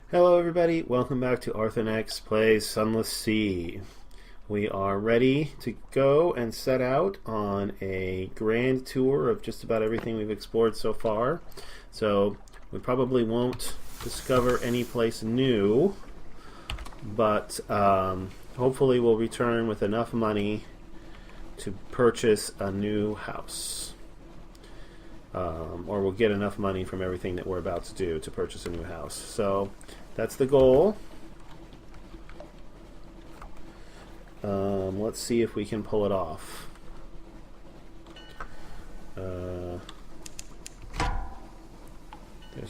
Hello everybody, welcome back to Arthenex Plays Sunless Sea. We are ready to go and set out on a grand tour of just about everything we've explored so far. So we probably won't discover any place new, but hopefully we'll return with enough money to purchase a new house. Or we'll get enough money from everything that we're about to do to purchase a new house. So that's the goal. Let's see if we can pull it off. There's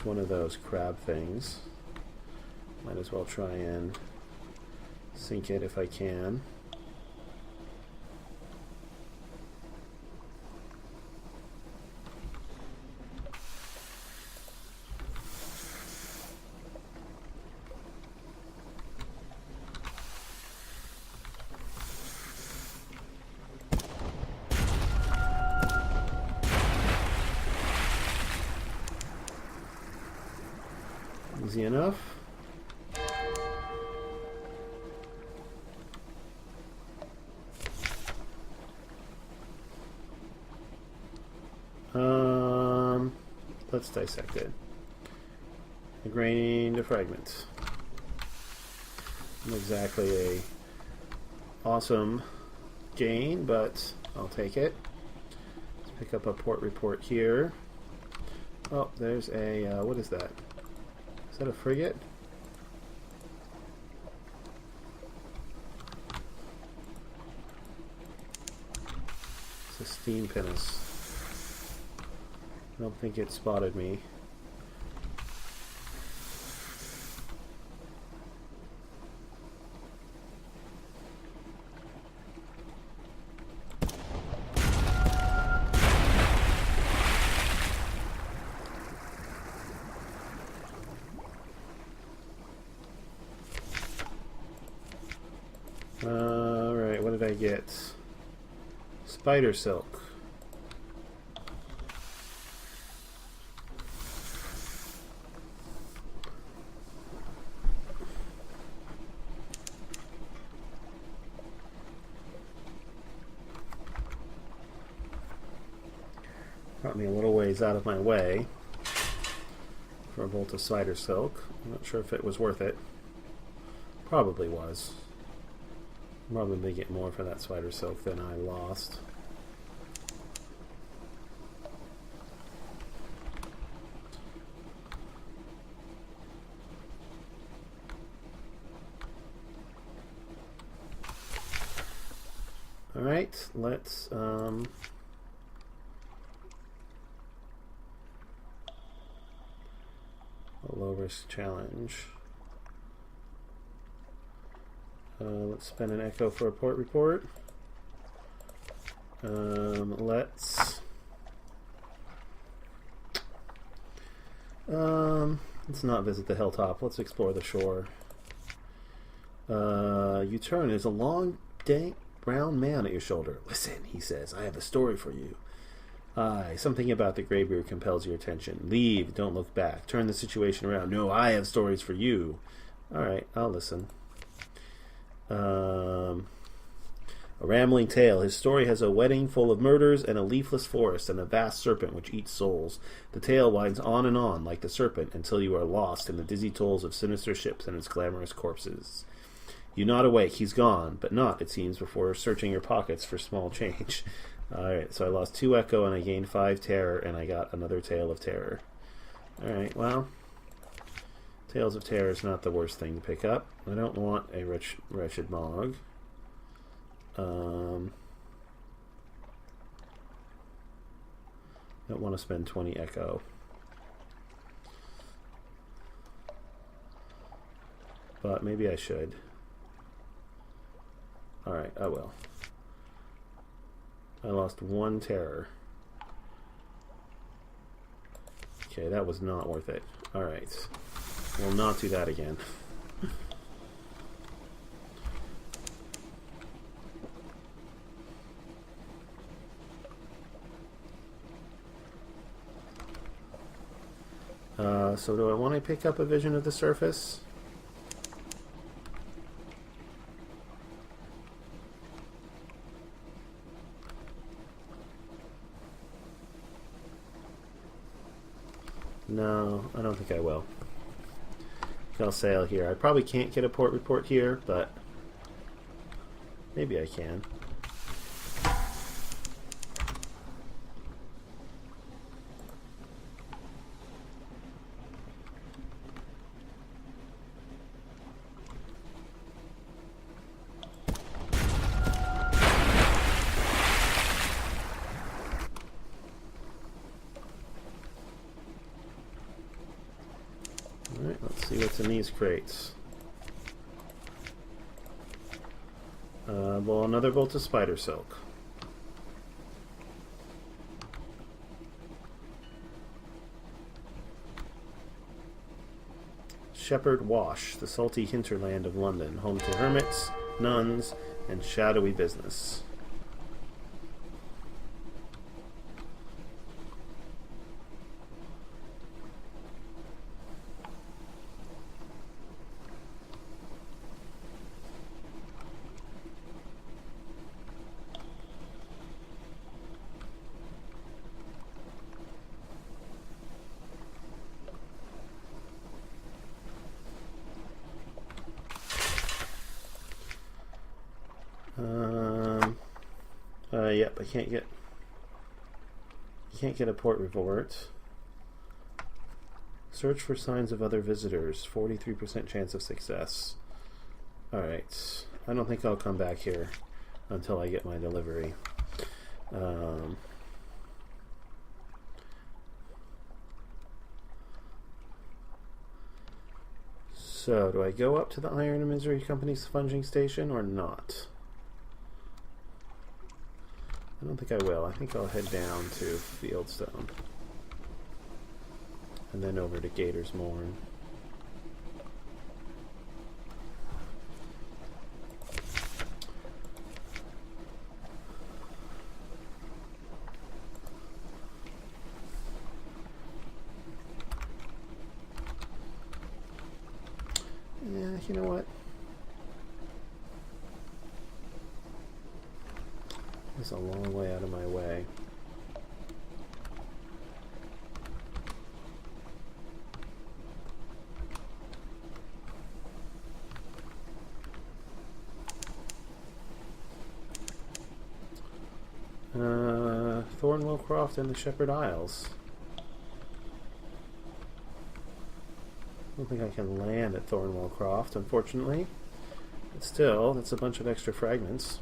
one of those crab things. Might as well try and sink it if I can. Easy enough. Let's dissect it. A grain to fragments. Not exactly a awesome gain, but I'll take it. Let's pick up a port report here. Oh, there's a what is that? Is that a frigate? It's a steam pinnace. I don't think it spotted me. Alright, what did I get? Spider silk. Brought me a little ways out of my way for a bolt of spider silk. I'm not sure if it was worth it. Probably was. Probably get more for that spider silk than I lost. Alright, let's a low risk challenge. Let's spend an echo for a port report. Let's not visit the hilltop. Let's explore the shore. You turn. There's a long, dank, brown man at your shoulder. Listen, he says. I have a story for you. Aye, something about the graybeard compels your attention. Leave. Don't look back. Turn the situation around. No, I have stories for you. All right, I'll listen. A rambling tale. His story has a wedding full of murders and a leafless forest and a vast serpent which eats souls. The tale winds on and on like the serpent until you are lost in the dizzy tolls of sinister ships and its glamorous corpses. You nod awake. He's gone, but not, it seems, before searching your pockets for small change. Alright, so I lost 2 echo and I gained 5 terror and I got another tale of terror. Alright, well, Tales of Terror is not the worst thing to pick up. I don't want a wretched Mog. Don't want to spend 20 echo. But maybe I should. Alright, I will. I lost 1 terror. Okay, that was not worth it. Alright. We'll not do that again. So do I want to pick up a vision of the surface? No, I don't think I will. I'll sail here. I probably can't get a port report here, but maybe I can. Alright, let's see what's in these crates. Well, another bolt of spider silk. Shepherd Wash, the salty hinterland of London, home to hermits, nuns, and shadowy business. Yep, I can't get. You can't get a port report. Search for signs of other visitors. 43% chance of success. Alright. I don't think I'll come back here until I get my delivery. So, do I go up to the Iron and Misery Company sponging station or not? I don't think I will. I think I'll head down to Fieldstone. And then over to Gator's Morn. Yeah, you know what? It's a long way out of my way. Thornwell Croft and the Shepherd Isles. I don't think I can land at Thornwell Croft, unfortunately. But still, that's a bunch of extra fragments.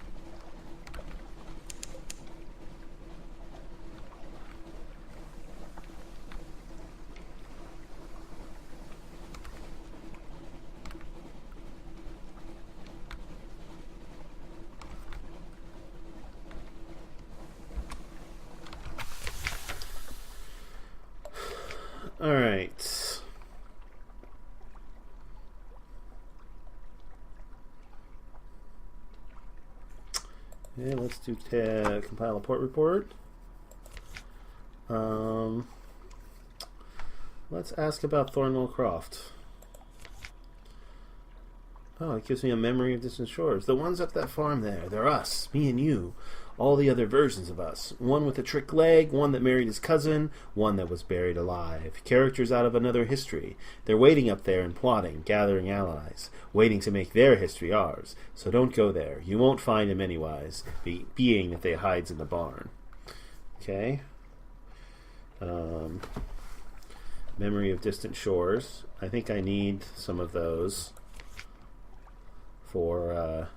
Alright. Yeah, let's do compile a port report. Let's ask about Thornwell Croft. Oh, it gives me a memory of distant shores. The ones up that farm there, they're us, me and you. All the other versions of us. One with a trick leg, one that married his cousin, one that was buried alive. Characters out of another history. They're waiting up there and plotting, gathering allies, waiting to make their history ours. So don't go there. You won't find him anywise, being that they hides in the barn. Okay. Memory of distant shores. I think I need some of those for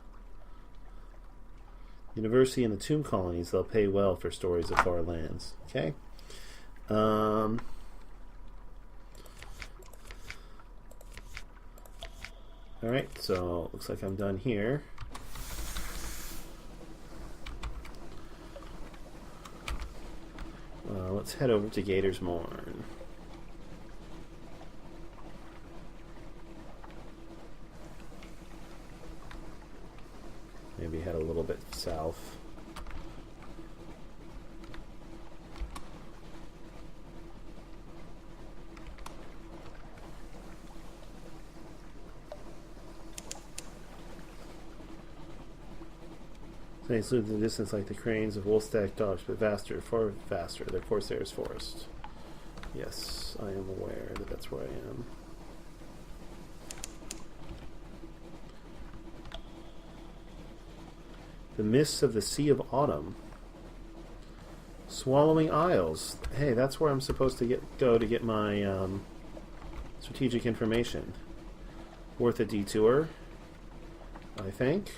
University and the Tomb Colonies. They'll pay well for stories of far lands. Okay. Alright, so looks like I'm done here. Let's head over to Gator's Morn. Maybe head a little bit south. They slip in the distance like the cranes of Woolstack dogs, but faster, far faster. They're Corsair's Forest. Yes, I am aware that that's where I am. The mists of the Sea of Autumn. Swallowing Isles. Hey, that's where I'm supposed to go to get my strategic information. Worth a detour, I think.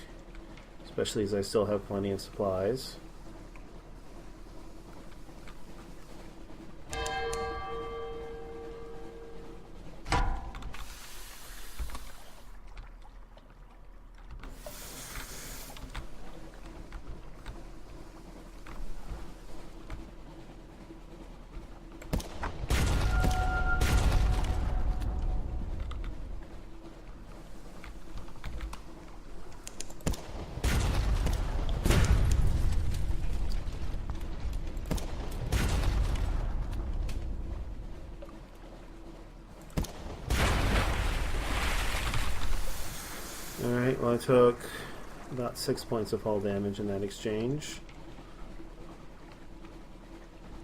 Especially as I still have plenty of supplies. Alright, well I took about 6 points of hull damage in that exchange.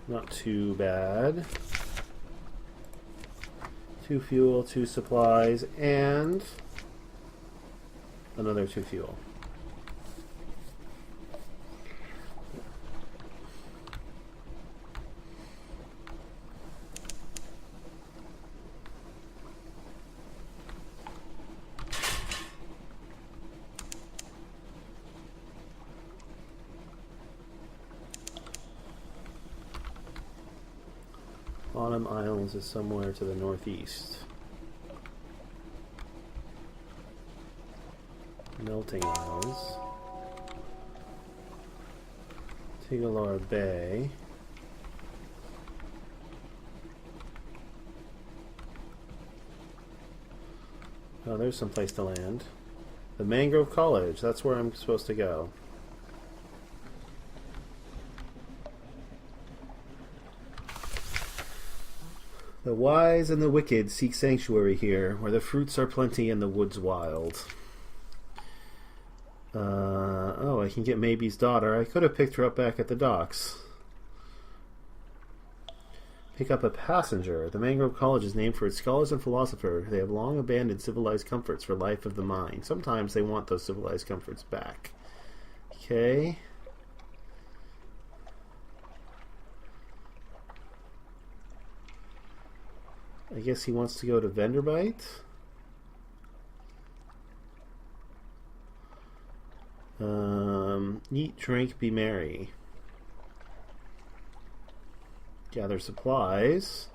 Not too bad. 2 fuel, 2 supplies, and another 2 fuel. Autumn Islands is somewhere to the northeast. Melting Isles. Tigalor Bay. Oh, there's some place to land. The Mangrove College, that's where I'm supposed to go. The wise and the wicked seek sanctuary here, where the fruits are plenty and the woods wild. Oh, I can get Maybe's daughter. I could have picked her up back at the docks. Pick up a passenger. The Mangrove College is named for its scholars and philosophers. They have long abandoned civilized comforts for life of the mind. Sometimes they want those civilized comforts back. Okay. I guess he wants to go to Venderbite. Eat, drink, be merry. Gather supplies.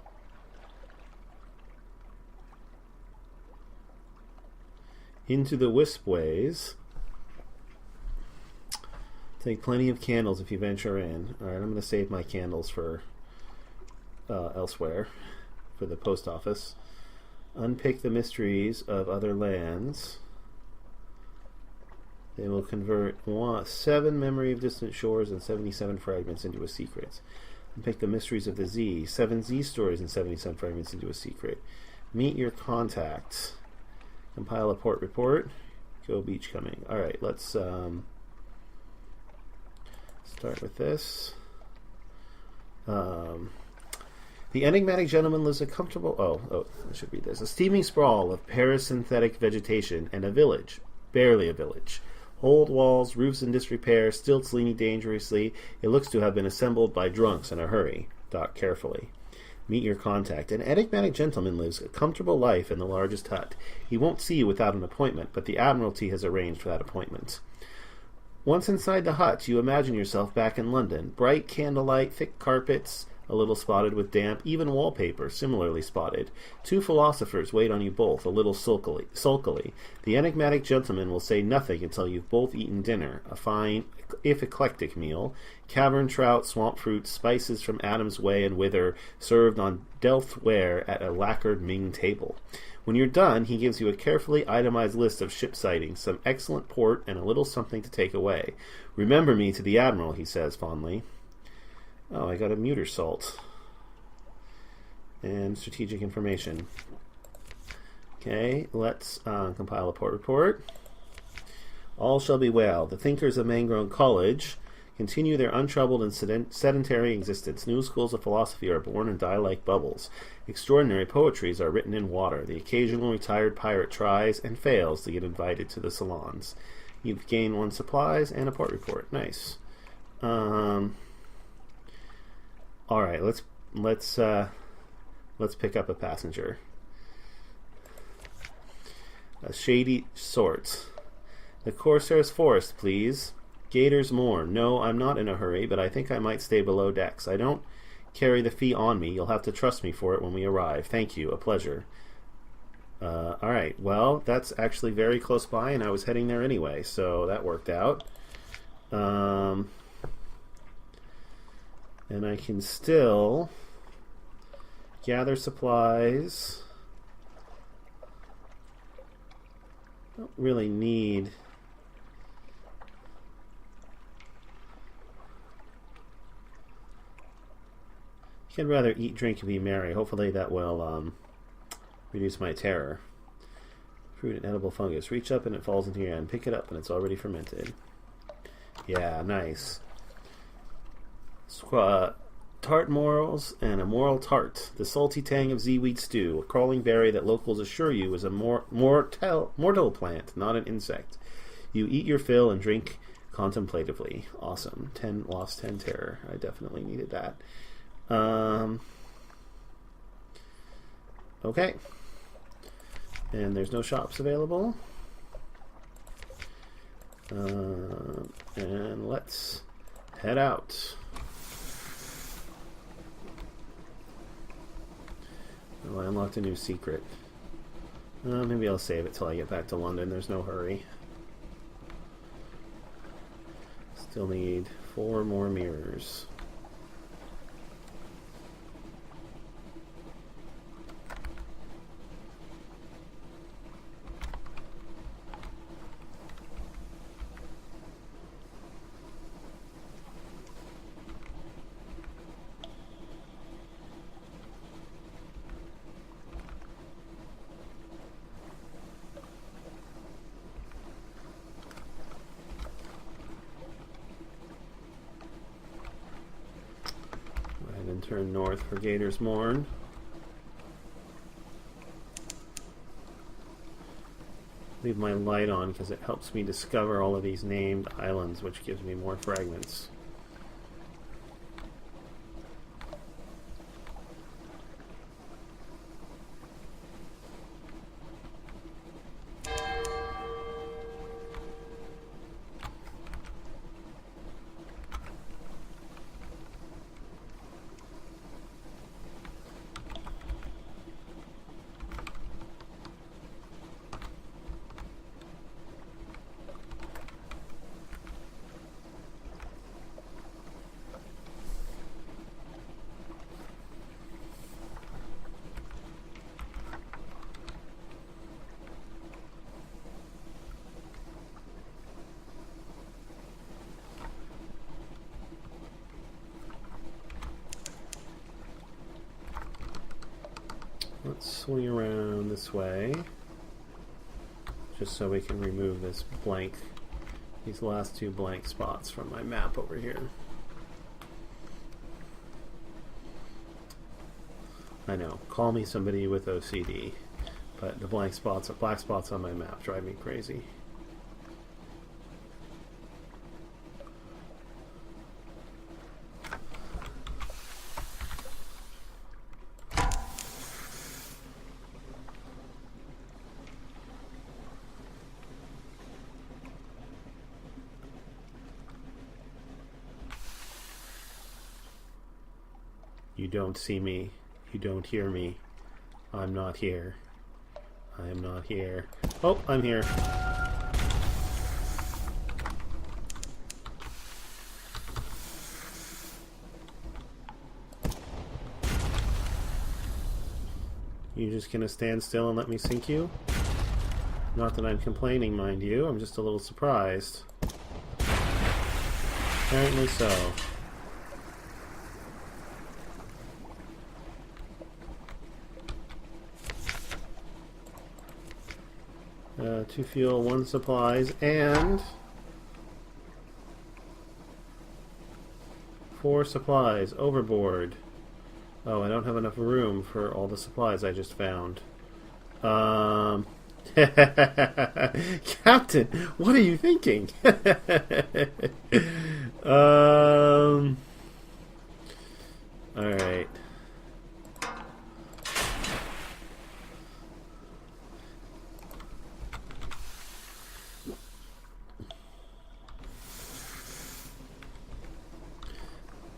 Into the Wispways. Take plenty of candles if you venture in. Alright, I'm going to save my candles for elsewhere. For the post office. Unpick the mysteries of other lands. They will convert 7 memory of distant shores and 77 fragments into a secret. Unpick the mysteries of the Z. 7 Z stories and 77 fragments into a secret. Meet your contacts. Compile a port report. Go beach coming. Alright, let's start with this. The enigmatic gentleman lives a comfortable... Oh, I should read this. A steaming sprawl of parasynthetic vegetation and a village. Barely a village. Old walls, roofs in disrepair, stilts leaning dangerously. It looks to have been assembled by drunks in a hurry. Dock carefully. Meet your contact. An enigmatic gentleman lives a comfortable life in the largest hut. He won't see you without an appointment, but the Admiralty has arranged for that appointment. Once inside the hut, you imagine yourself back in London. Bright candlelight, thick carpets... a little spotted with damp, even wallpaper, similarly spotted. 2 philosophers wait on you both, a little sulkily. The enigmatic gentleman will say nothing until you've both eaten dinner, a fine, if eclectic meal. Cavern trout, swamp fruit, spices from Adam's Way and Wither, served on Delft ware at a lacquered Ming table. When you're done, he gives you a carefully itemized list of ship sightings, some excellent port, and a little something to take away. Remember me to the Admiral, he says fondly. Oh, I got a muter salt. And strategic information. Okay, let's compile a port report. All shall be well. The thinkers of Mangrove College continue their untroubled and sedentary existence. New schools of philosophy are born and die like bubbles. Extraordinary poetries are written in water. The occasional retired pirate tries and fails to get invited to the salons. You've gained 1 supplies and a port report. Nice. All right, let's pick up a passenger. Shady sorts. The Corsair's Forest, please. Gators Mourn. No, I'm not in a hurry, but I think I might stay below decks. I don't carry the fee on me. You'll have to trust me for it when we arrive. Thank you. A pleasure. Alright, well, that's actually very close by, and I was heading there anyway, so that worked out. And I can still gather supplies. Don't really need... I'd rather eat, drink, and be merry. Hopefully that will reduce my terror. Fruit and edible fungus. Reach up and it falls into your hand. Pick it up and it's already fermented. Yeah, nice. Tart morels and a moral tart. The salty tang of Z-wheat stew. A crawling berry that locals assure you is a mortal plant, not an insect. You eat your fill and drink contemplatively. Awesome. 10 lost 10 terror. I definitely needed that. Okay. And there's no shops available. And let's head out. Oh, I unlocked a new secret. Maybe I'll save it till I get back to London. There's no hurry. Still need 4 more mirrors. Turn north for Gators Mourn. Leave my light on because it helps me discover all of these named islands, which gives me more fragments. Let's swing around this way, just so we can remove this blank, these last 2 blank spots from my map over here. I know, call me somebody with OCD, but the black spots on my map drive me crazy. You don't see me. You don't hear me. I'm not here. I am not here. Oh, I'm here. You just gonna stand still and let me sink you? Not that I'm complaining, mind you. I'm just a little surprised. Apparently so. Two fuel, 1 supplies, and 4 supplies overboard. Oh, I don't have enough room for all the supplies I just found. Captain, what are you thinking? Alright.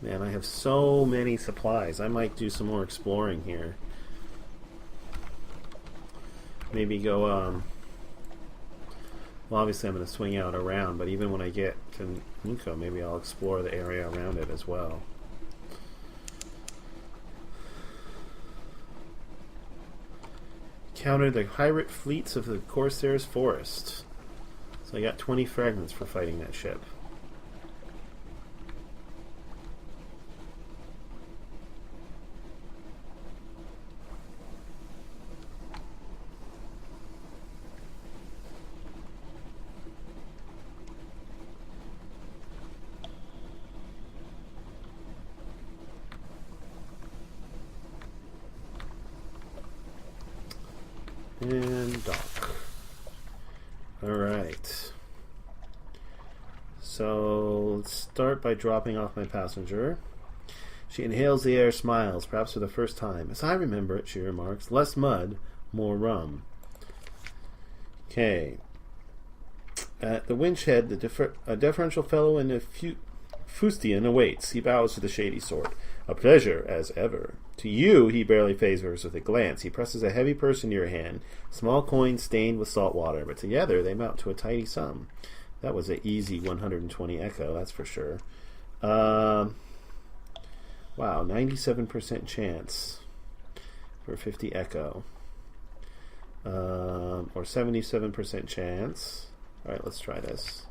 Man, I have so many supplies. I might do some more exploring here. Maybe go, well, obviously I'm going to swing out around, but even when I get to Nuko, maybe I'll explore the area around it as well. Counter the pirate fleets of the Corsair's Forest. So I got 20 fragments for fighting that ship. And dock. Alright. So let's start by dropping off my passenger. She inhales the air, smiles, perhaps for the first time. As I remember it, she remarks, less mud, more rum. Okay. At the winch head, a deferential fellow in a fustian awaits. He bows to the shady sort. A pleasure, as ever. To you, he barely favors with a glance. He presses a heavy purse into your hand, small coins stained with salt water, but together they mount to a tidy sum. That was an easy 120 echo, that's for sure. Wow, 97% chance for 50 echo. Or 77% chance. Alright, let's try this.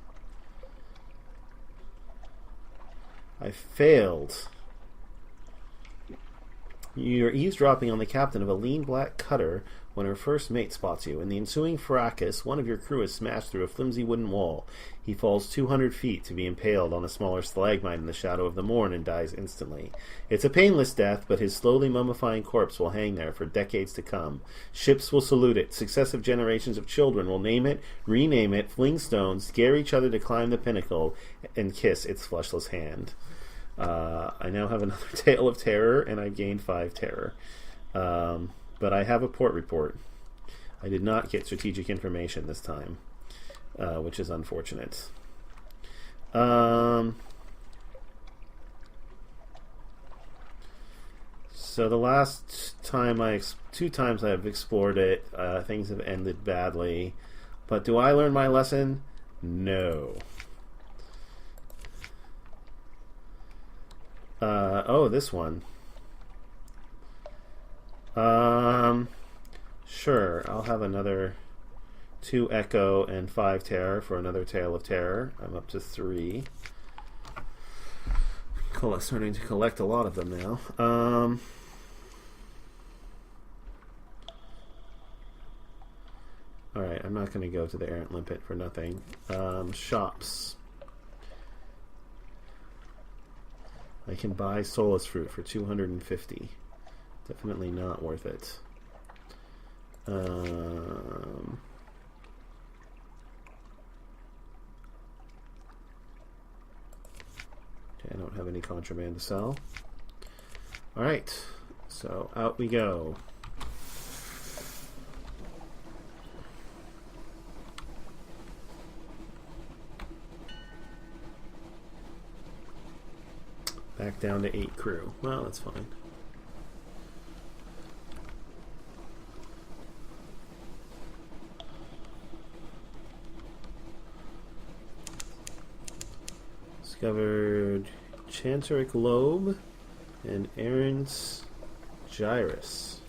I failed. You're eavesdropping on the captain of a lean black cutter when her first mate spots you. In the ensuing fracas, one of your crew is smashed through a flimsy wooden wall. He falls 200 feet to be impaled on a smaller stalagmite in the shadow of the morn and dies instantly. It's a painless death, but his slowly mummifying corpse will hang there for decades to come. Ships will salute it. Successive generations of children will name it, rename it, fling stones, scare each other to climb the pinnacle, and kiss its fleshless hand. I now have another tale of terror, and I've gained 5 terror. But I have a port report. I did not get strategic information this time, which is unfortunate. So the last time two times I've explored it, things have ended badly. But do I learn my lesson? No. Oh, this one. Sure, I'll have another 2 echo and 5 terror for another tale of terror. I'm up to 3. Starting to collect a lot of them now. Alright, I'm not going to go to the Errant Limpet for nothing. Shops. I can buy Solus Fruit for 250. Definitely not worth it. Okay, I don't have any contraband to sell. Alright, so out we go. Back down to 8 crew. Well, that's fine. Discovered Chanteric Lobe and Aaron's Gyrus.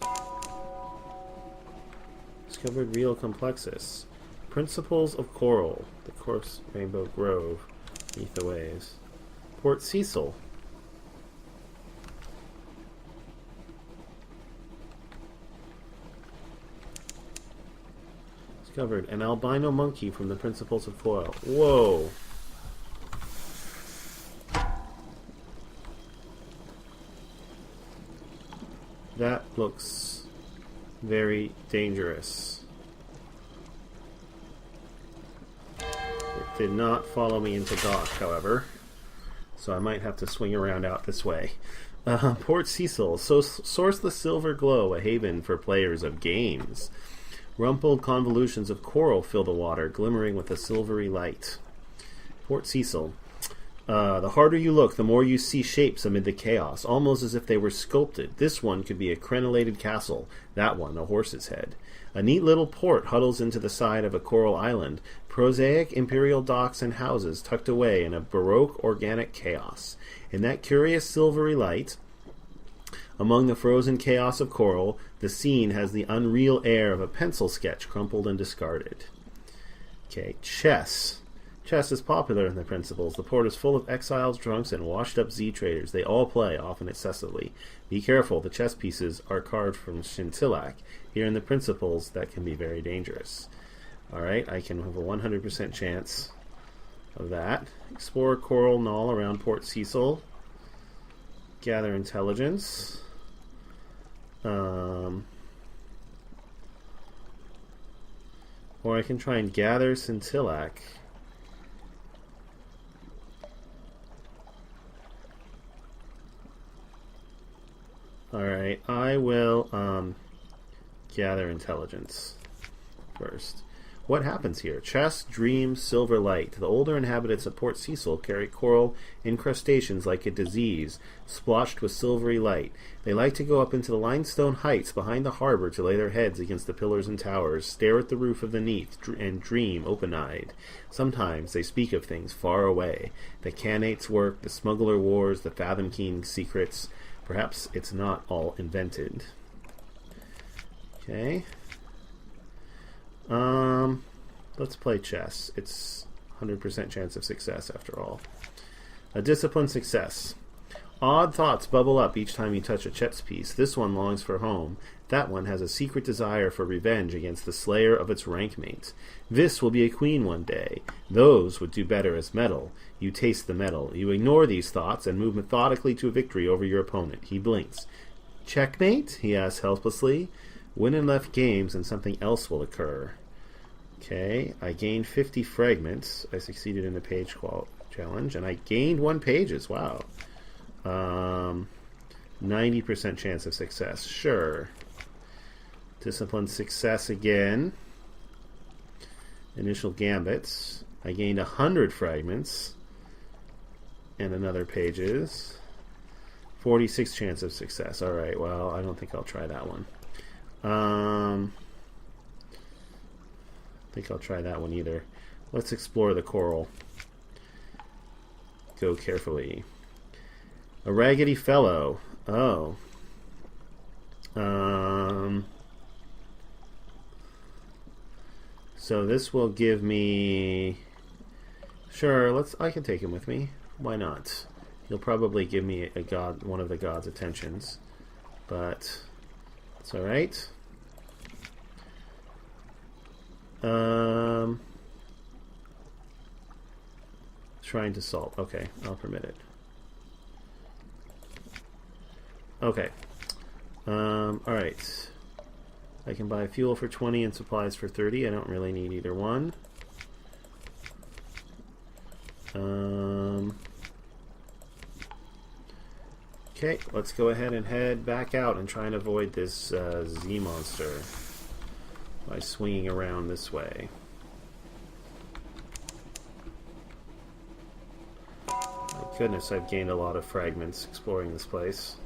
Discovered Real Complexus. Principles of Coral. The Course Rainbow Grove. Beneath the Waves. Port Cecil. Discovered an albino monkey from the Principles of Coral. Whoa! looks very dangerous. It did not follow me into dock, however, so I might have to swing around out this way. Port Cecil, source the silver glow, a haven for players of games. Rumpled convolutions of coral fill the water, glimmering with a silvery light. Port Cecil. The harder you look, the more you see shapes amid the chaos, almost as if they were sculpted. This one could be a crenellated castle, that one a horse's head. A neat little port huddles into the side of a coral island, prosaic imperial docks and houses tucked away in a baroque organic chaos. In that curious silvery light, among the frozen chaos of coral, the scene has the unreal air of a pencil sketch crumpled and discarded. Okay, chess. Chess is popular in the Principles. The port is full of exiles, drunks, and washed-up Z-traders. They all play, often excessively. Be careful, the chess pieces are carved from scintillac. Here in the Principles, that can be very dangerous. Alright, I can have a 100% chance of that. Explore coral knoll around Port Cecil. Gather intelligence. Or I can try and gather scintillac. Alright, I will gather intelligence first. What happens here? Chess, dream, silver light. The older inhabitants of Port Cecil carry coral incrustations like a disease, splotched with silvery light. They like to go up into the limestone heights behind the harbor to lay their heads against the pillars and towers, stare at the roof of the neath, and dream open-eyed. Sometimes they speak of things far away. The Canate's work, the smuggler wars, the Fathom King's secrets. Perhaps it's not all invented. Okay. Let's play chess. It's 100% chance of success after all. A disciplined success. Odd thoughts bubble up each time you touch a chess piece. This one longs for home. That one has a secret desire for revenge against the slayer of its rank mates. This will be a queen one day. Those would do better as metal. You taste the metal. You ignore these thoughts and move methodically to a victory over your opponent. He blinks. Checkmate? He asks helplessly. Win and left games and something else will occur. Okay, I gained 50 fragments. I succeeded in the page challenge, and I gained 1 pages. Wow. 90% chance of success. Sure. Disciplined success again. Initial gambits. I gained 100 fragments and another pages. 46 chance of success. Alright, well, I don't think I'll try that one. I think I'll try that one either. Let's explore the coral. Go carefully. A raggedy fellow. Oh. So this will give me... Sure, I can take him with me. Why not? He'll probably give me one of the god's attentions. But it's alright. Trying to salt. Okay, I'll permit it. Okay. Alright. I can buy fuel for 20 and supplies for 30. I don't really need either one. Okay, let's go ahead and head back out and try and avoid this Z monster by swinging around this way. My goodness, I've gained a lot of fragments exploring this place.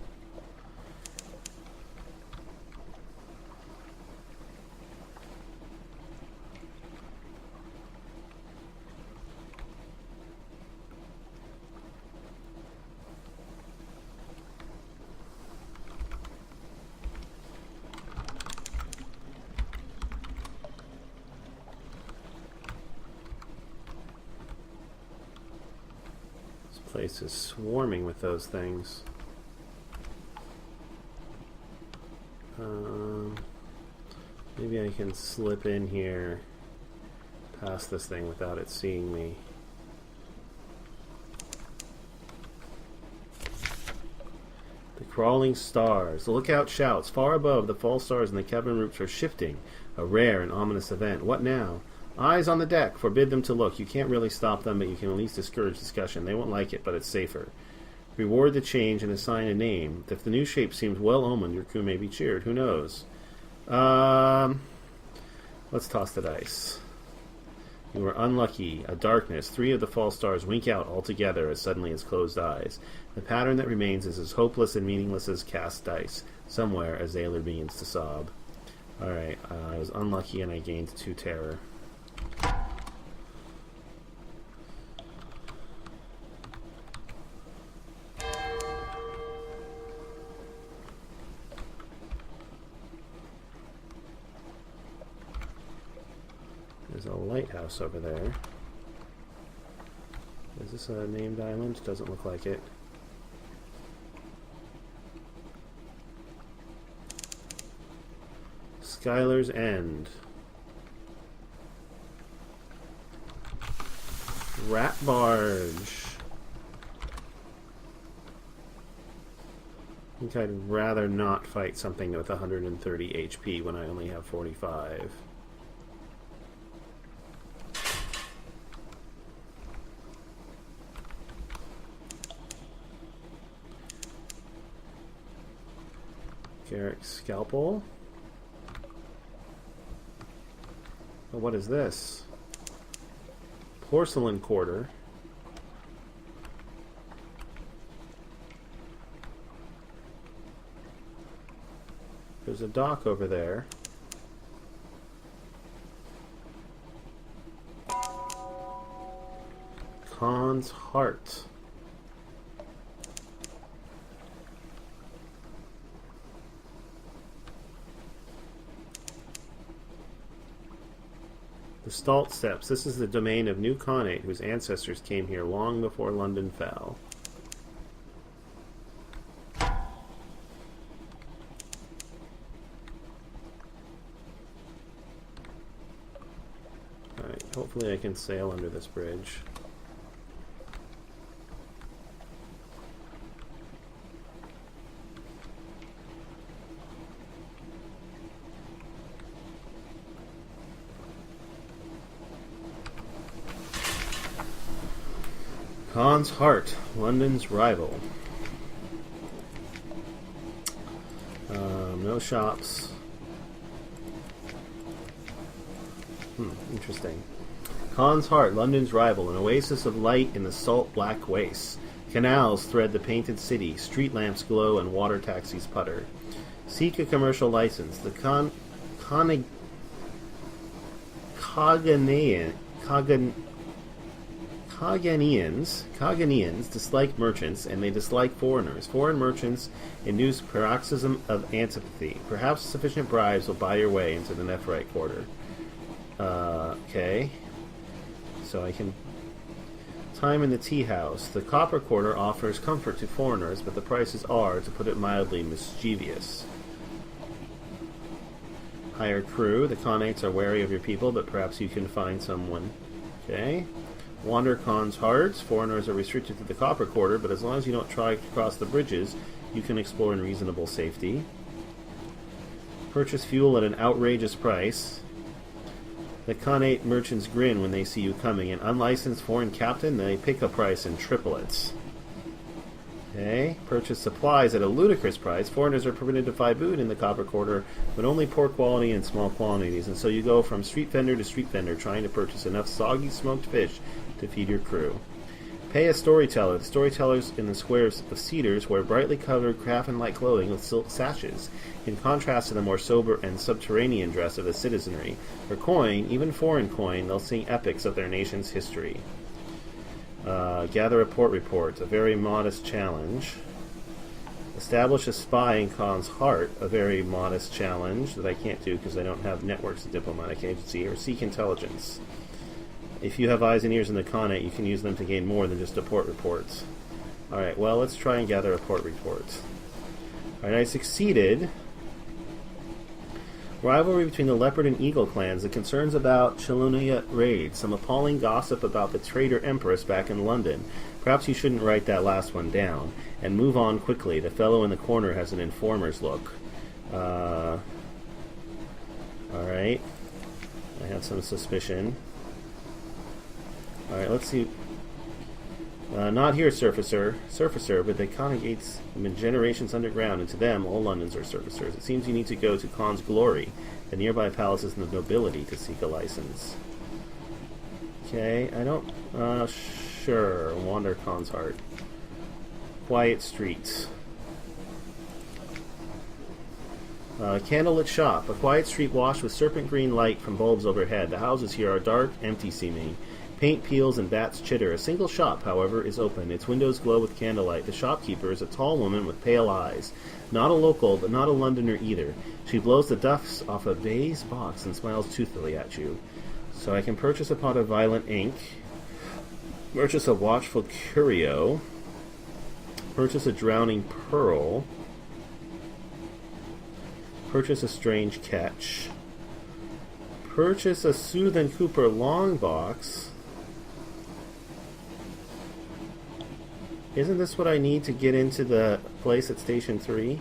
Place is swarming with those things. Maybe I can slip in here past this thing without it seeing me. The Crawling stars. The lookout shouts. Far above, the false stars in the cabin roofs are shifting. A rare and ominous event. What now? Eyes on the deck. Forbid them to look. You can't really stop them, but you can at least discourage discussion. They won't like it, but it's safer. Reward the change and assign a name. If the new shape seems well-omened, your crew may be cheered. Who knows? Let's toss the dice. You are unlucky. A darkness. 3 of the false stars wink out altogether as suddenly as closed eyes. The pattern that remains is as hopeless and meaningless as cast dice. Somewhere, as Zaylor begins to sob. Alright, I was unlucky and I gained 2 terror. There's a lighthouse over there. Is this a named island? Doesn't look like it. Skylar's End. Rat Barge. I think I'd rather not fight something with 130 HP when I only have 45. Garrick's Scalpel. Oh, what is this? Porcelain Quarter. There's a dock over there. Khan's Heart. The Stalt Steps. This is the domain of New Khanate, whose ancestors came here long before London fell. Alright, hopefully I can sail under this bridge. Khan's Heart, London's rival. No shops. Interesting. Khan's Heart, London's rival, an oasis of light in the salt black wastes. Canals thread the painted city, street lamps glow, and water taxis putter. Seek a commercial license. The Coganians dislike merchants, and they dislike foreigners. Foreign merchants induce paroxysm of antipathy. Perhaps sufficient bribes will buy your way into the Nephrite Quarter. Okay. So I can... Time in the tea house. The Copper Quarter offers comfort to foreigners, but the prices are, to put it mildly, mischievous. Hire crew. The Khanates are wary of your people, but perhaps you can find someone. Okay. Wander Khan's Heart. Foreigners are restricted to the Copper Quarter, but as long as you don't try to cross the bridges, you can explore in reasonable safety. Purchase fuel at an outrageous price. The Khanate merchants grin when they see you coming. An unlicensed foreign captain, they pick a price in triplets. Okay. Purchase supplies at a ludicrous price. Foreigners are permitted to buy food in the Copper Quarter, but only poor quality and small quantities. And so you go from street vendor to street vendor, trying to purchase enough soggy smoked fish to feed your crew. Pay a storyteller. The storytellers in the squares of cedars wear brightly colored coffin-like clothing with silk sashes, in contrast to the more sober and subterranean dress of the citizenry. For coin, even foreign coin, they'll sing epics of their nation's history. Gather a port report, a very modest challenge. Establish a spy in Khan's Heart, a very modest challenge that I can't do because I don't have networks of diplomatic agency. Or seek intelligence. If you have eyes and ears in the Khanate, you can use them to gain more than just a port report. Alright, well, let's try and gather a port report. Alright, I succeeded. Rivalry between the Leopard and Eagle clans, the concerns about Chelonia raids, some appalling gossip about the traitor Empress back in London, Perhaps you shouldn't write that last one down. And move on quickly. The fellow in the corner has an informer's look. Alright. I have some suspicion. Alright, let's see. Not here, Surfacer, but the congregates have been generations underground, and to them, all Londons are surfacers. It seems you need to go to Khan's Glory, the nearby palaces of the nobility, to seek a license. Okay, I don't... sure, wander Khan's Heart. Quiet streets. Candlelit shop. A quiet street washed with serpent green light from bulbs overhead. The houses here are dark, empty seeming. Paint peels and bats chitter. A single shop, however, is open. Its windows glow with candlelight. The shopkeeper is a tall woman with pale eyes. Not a local, but not a Londoner either. She blows the dust off a vase box and smiles toothfully at you. So I can purchase a pot of violent ink, purchase a watchful curio, purchase a drowning pearl, purchase a strange catch, purchase a Sooth and Cooper long box. Isn't this what I need to get into the place at Station 3?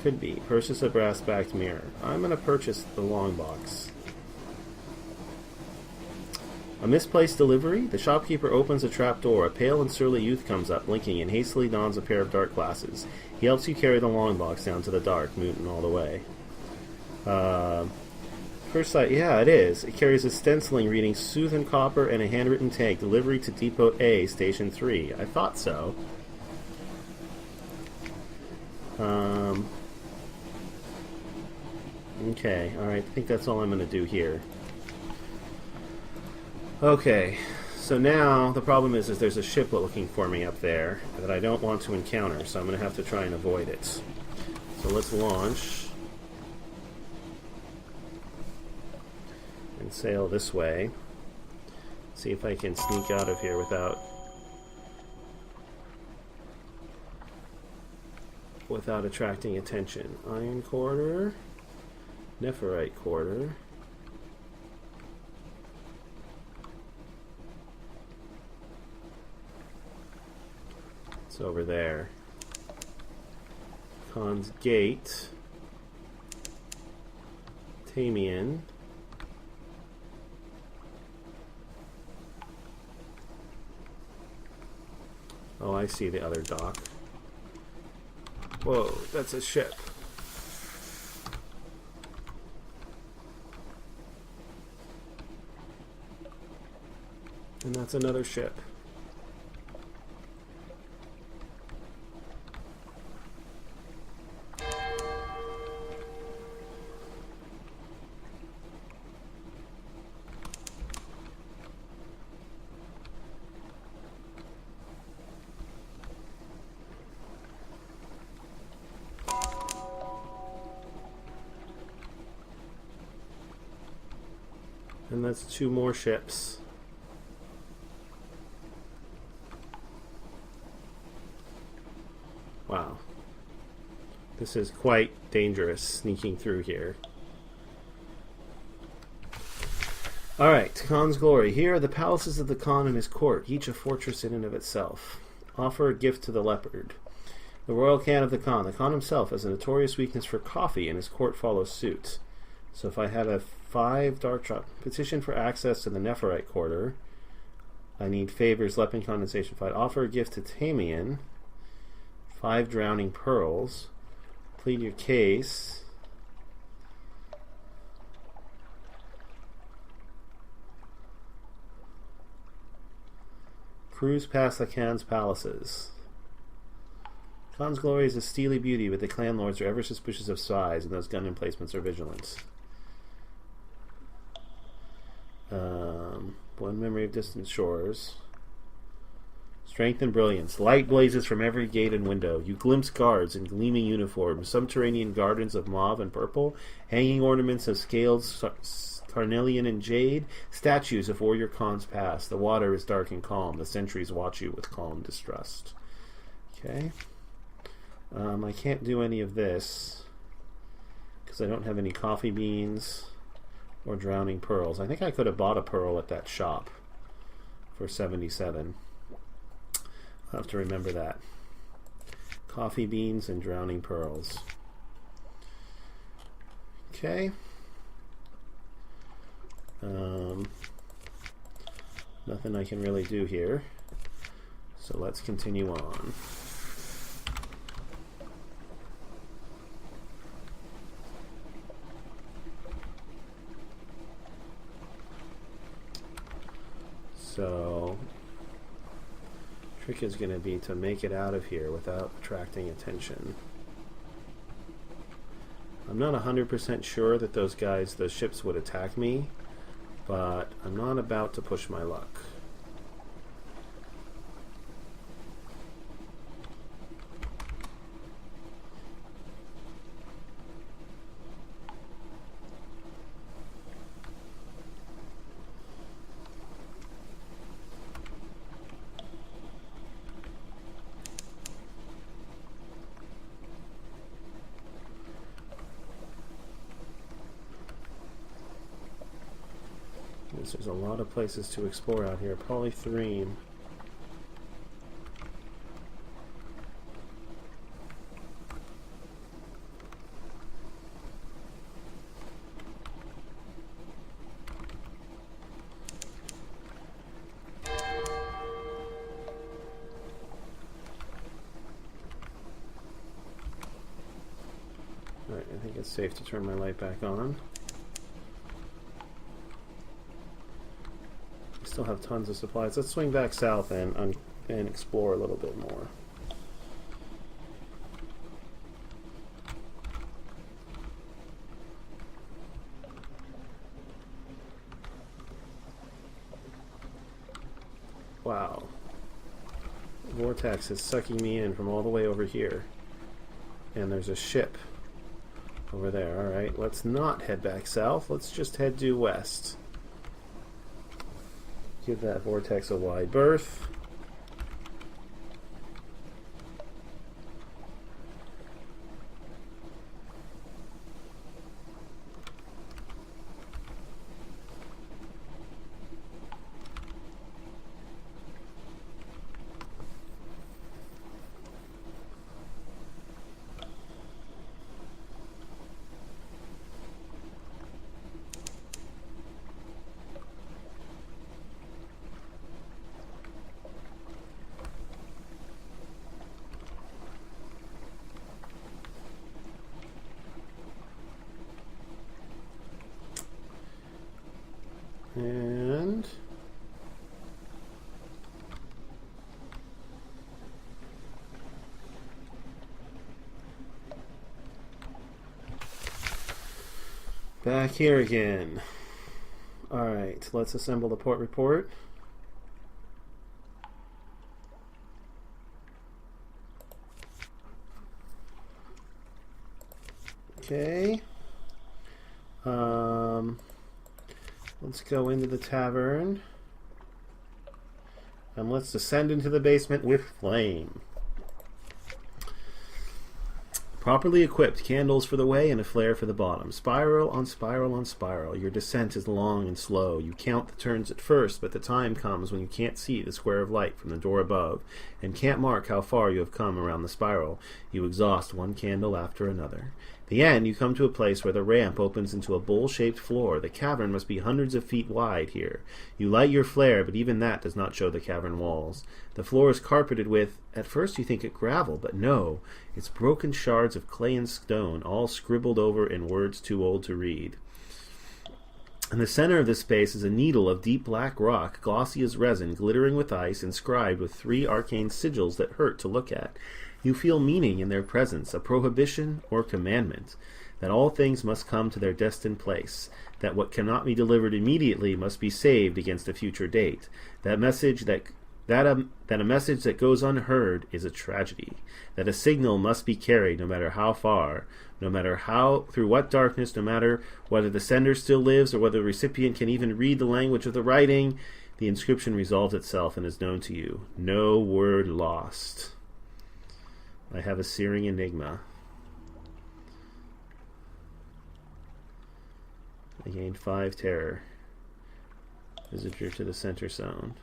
Could be. Purchase a brass-backed mirror. I'm going to purchase the long box. A misplaced delivery? The shopkeeper opens a trap door. A pale and surly youth comes up, blinking, and hastily dons a pair of dark glasses. He helps you carry the long box down to the dark, mooting all the way. First sight, yeah, it is. It carries a stenciling reading Sooth and Copper and a handwritten tag, delivery to Depot A, Station 3. I thought so. Okay, alright, I think that's all I'm going to do here. Okay, so now the problem is there's a ship looking for me up there that I don't want to encounter, so I'm going to have to try and avoid it. So let's launch and sail this way. See if I can sneak out of here without attracting attention. Iron Quarter, Nephrite Quarter. It's over there. Khan's Gate, Tamian. Oh, I see the other dock. Whoa, that's a ship. And that's another ship. And that's two more ships. Wow. This is quite dangerous, sneaking through here. Alright, Khan's Glory. Here are the palaces of the Khan and his court, each a fortress in and of itself. Offer a gift to the leopard. The royal can of the Khan. The Khan himself has a notorious weakness for coffee, and his court follows suit. So if I have a 5 dark drop petition for access to the Nephrite Quarter, I need favors, lepin condensation fight. Offer a gift to Tamian. 5 drowning pearls. Plead your case. Cruise past the Khan's palaces. Khan's Glory is a steely beauty, but the clan lords are ever suspicious of spies, and those gun emplacements are vigilant. One memory of distant shores. Strength and brilliance. Light blazes from every gate and window. You glimpse guards in gleaming uniforms, subterranean gardens of mauve and purple, hanging ornaments of scaled carnelian and jade, statues of warrior Khans past. The water is dark and calm. The sentries watch you with calm distrust. Okay. I can't do any of this because I don't have any coffee beans or drowning pearls. I think I could have bought a pearl at that shop for 77. I'll have to remember that. Coffee beans and drowning pearls. Okay. Nothing I can really do here. So let's continue on. So, trick is going to be to make it out of here without attracting attention. I'm not 100% sure that those ships would attack me, but I'm not about to push my luck. There's a lot of places to explore out here. Polythreme. Alright, I think it's safe to turn my light back on. Still have tons of supplies. Let's swing back south and explore a little bit more. Wow. Vortex is sucking me in from all the way over here. And there's a ship over there. Alright, let's not head back south. Let's just head due west. Give that vortex a wide berth. And back here again. Alright, let's assemble the port report. Okay. Let's go into the tavern. And let's descend into the basement with flame. Properly equipped, candles for the way and a flare for the bottom. Spiral on spiral on spiral. Your descent is long and slow. You count the turns at first, but the time comes when you can't see the square of light from the door above, and can't mark how far you have come around the spiral. You exhaust one candle after another. At the end, you come to a place where the ramp opens into a bowl-shaped floor. The cavern must be hundreds of feet wide here. You light your flare, but even that does not show the cavern walls. The floor is carpeted with, at first you think it gravel, but no, it's broken shards of clay and stone, all scribbled over in words too old to read. In the center of this space is a needle of deep black rock, glossy as resin, glittering with ice, inscribed with 3 arcane sigils that hurt to look at. You feel meaning in their presence, a prohibition or commandment, that all things must come to their destined place, that what cannot be delivered immediately must be saved against a future date, that a message that goes unheard is a tragedy, that a signal must be carried no matter how far, no matter how through what darkness, no matter whether the sender still lives or whether the recipient can even read the language of the writing. The inscription resolves itself and is known to you. No word lost. I have a searing enigma. I gained 5 terror. Visitor to the center zone.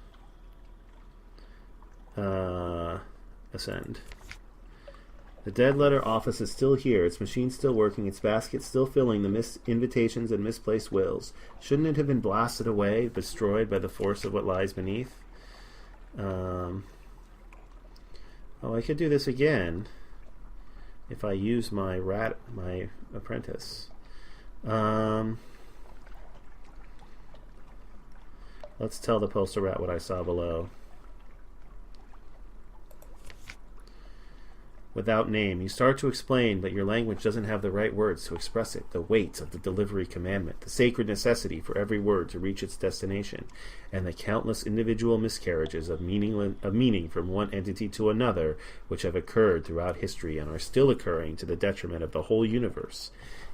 Ascend. The dead letter office is still here, its machine still working, its basket still filling the missed invitations and misplaced wills. Shouldn't it have been blasted away, destroyed by the force of what lies beneath? Oh, I could do this again if I use my apprentice. Let's tell the postal rat what I saw below. Without name. You start to explain, but your language doesn't have the right words to express it. The weight of the delivery commandment, the sacred necessity for every word to reach its destination, and the countless individual miscarriages of meaning from one entity to another, which have occurred throughout history and are still occurring to the detriment of the whole universe.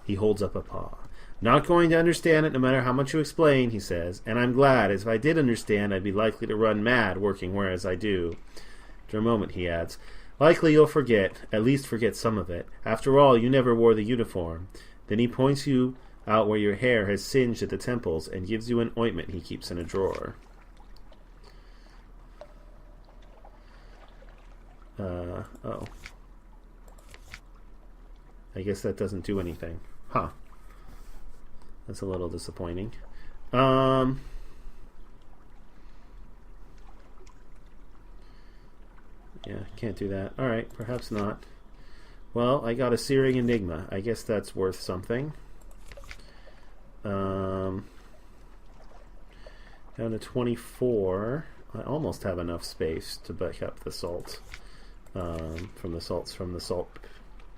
He holds up a paw. Not going to understand it no matter how much you explain, he says, and I'm glad, as if I did understand, I'd be likely to run mad working whereas I do. After a moment, he adds, likely you'll forget, at least forget some of it. After all, you never wore the uniform. Then he points you out where your hair has singed at the temples and gives you an ointment he keeps in a drawer. Oh. I guess that doesn't do anything. Huh. That's a little disappointing. Yeah, can't do that. Alright, perhaps not. Well, I got a Searing Enigma. I guess that's worth something. Down to 24. I almost have enough space to back up the salt. From the salt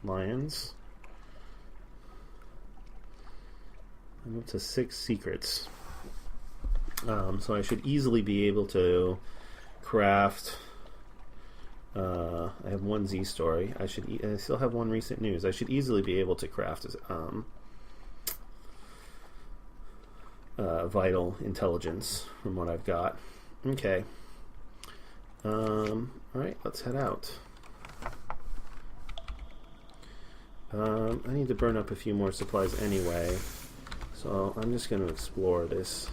lions. I'm up to 6 secrets. So I should easily be able to craft... I have 1 Z story. I still have 1 recent news. I should easily be able to craft vital intelligence from what I've got. Okay. Alright, let's head out. I need to burn up a few more supplies anyway, so I'm just going to explore these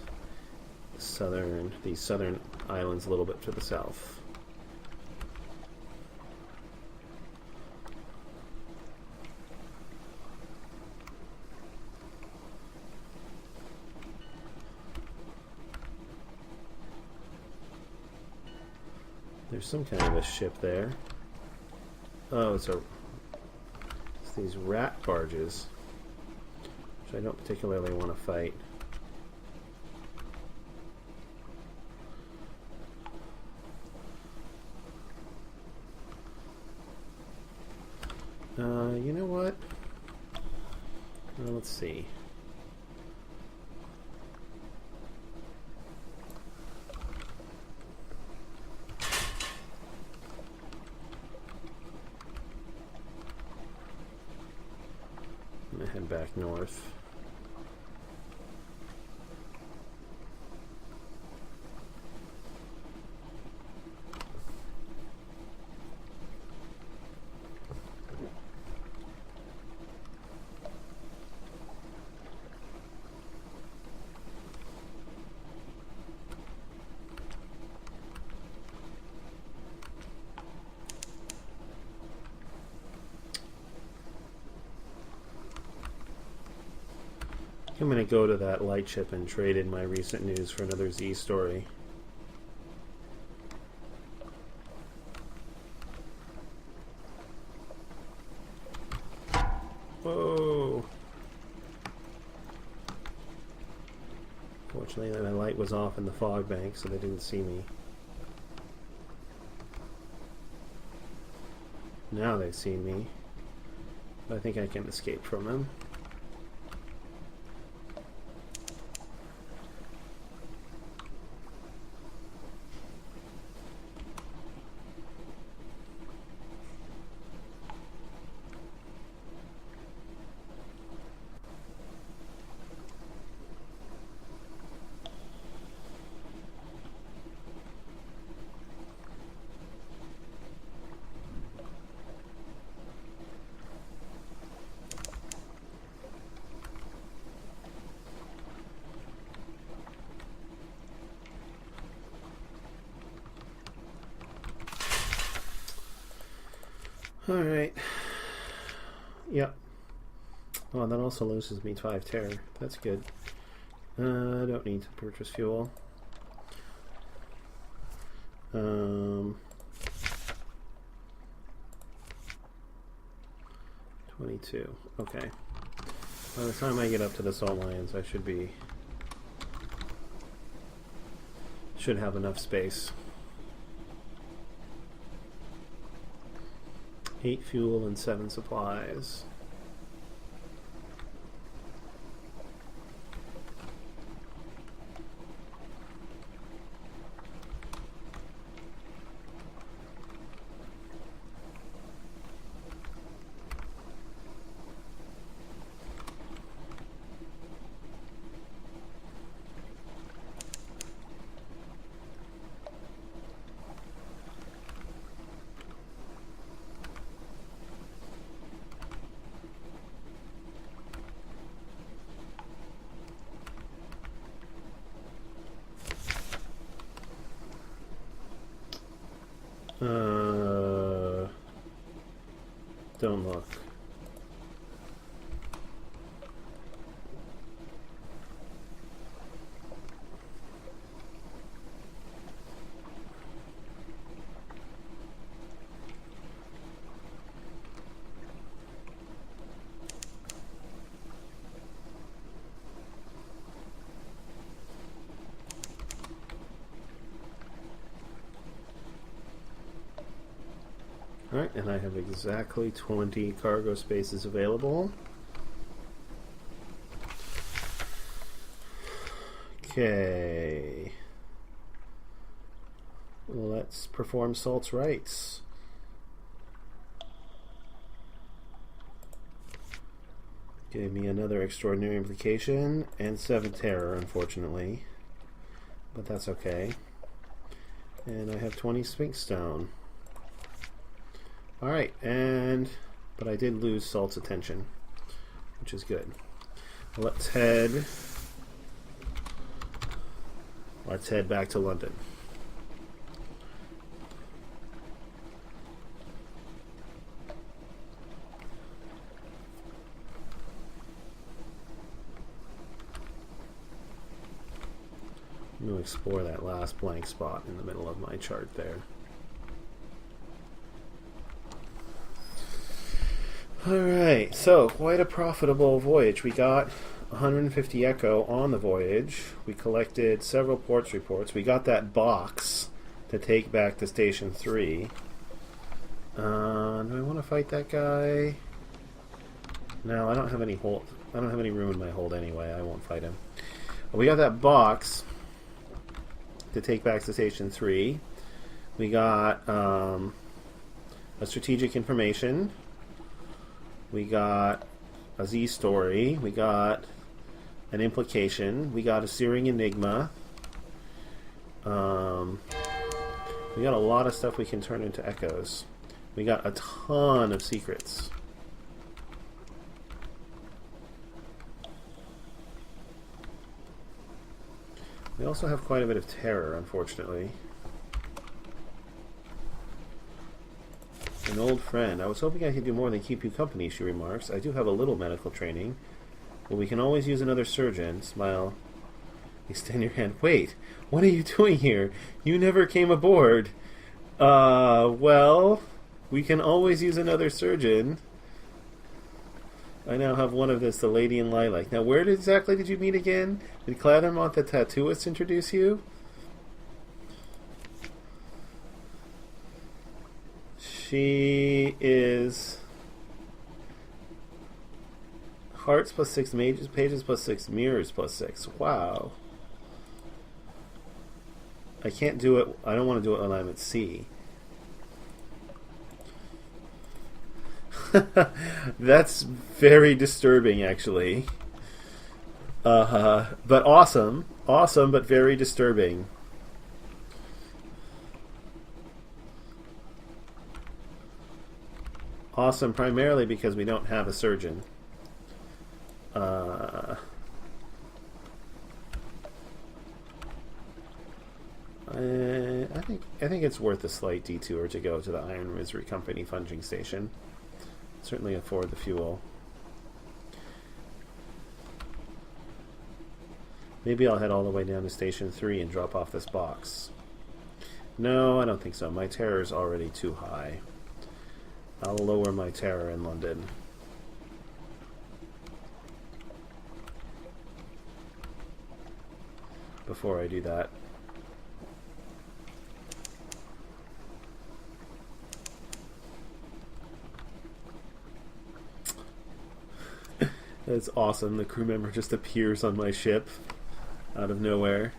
southern islands a little bit to the south. There's some kind of a ship there. Oh, it's these rat barges, which I don't particularly want to fight. You know what? Well, let's see. I'm gonna head back north. I'm going to go to that light ship and trade in my recent news for another Z story. Whoa! Fortunately, my light was off in the fog bank, so they didn't see me. Now they've seen me. But I think I can escape from them. Alright. Yep. Oh, that also loses me 5 terror. That's good. I don't need to purchase fuel. 22. Okay. By the time I get up to the Salt Lions, I should have enough space. 8 fuel and 7 supplies. Don't look. Alright, and I have exactly 20 cargo spaces available. Okay. Let's perform Salt's rites. Gave me another extraordinary implication and 7 terror, unfortunately. But that's okay. And I have 20 Sphinx Stone. Alright, but I did lose Salt's attention, which is good. Let's head back to London. I'm going to explore that last blank spot in the middle of my chart there. Alright, so quite a profitable voyage. We got 150 Echo on the voyage. We collected several ports reports. We got that box to take back to Station 3. Do I want to fight that guy? No, I don't have any hold. I don't have any room in my hold anyway. I won't fight him. But we got that box to take back to Station 3. We got a strategic information. We got a Z story. We got an implication. We got a Searing Enigma. We got a lot of stuff we can turn into echoes. We got a ton of secrets. We also have quite a bit of terror, unfortunately. An old friend. I was hoping I could do more than keep you company, she remarks. I do have a little medical training, but we can always use another surgeon. Smile. Extend your hand. Wait, what are you doing here? You never came aboard. Well, we can always use another surgeon. I now have one of this, the Lady in Lilac. Now, where exactly did you meet again? Did Clathermont the tattooist introduce you? She is hearts plus 6 mages, pages plus 6, mirrors plus 6. Wow. I can't do it. I don't want to do it when I'm at sea. That's very disturbing, actually. But awesome. Awesome, but very disturbing. Awesome, primarily because we don't have a surgeon. I think it's worth a slight detour to go to the Iron Misery Company funging station. Certainly afford the fuel. Maybe I'll head all the way down to Station 3 and drop off this box. No, I don't think so. My terror's already too high. I'll lower my terror in London. Before I do that. That's awesome. The crew member just appears on my ship out of nowhere.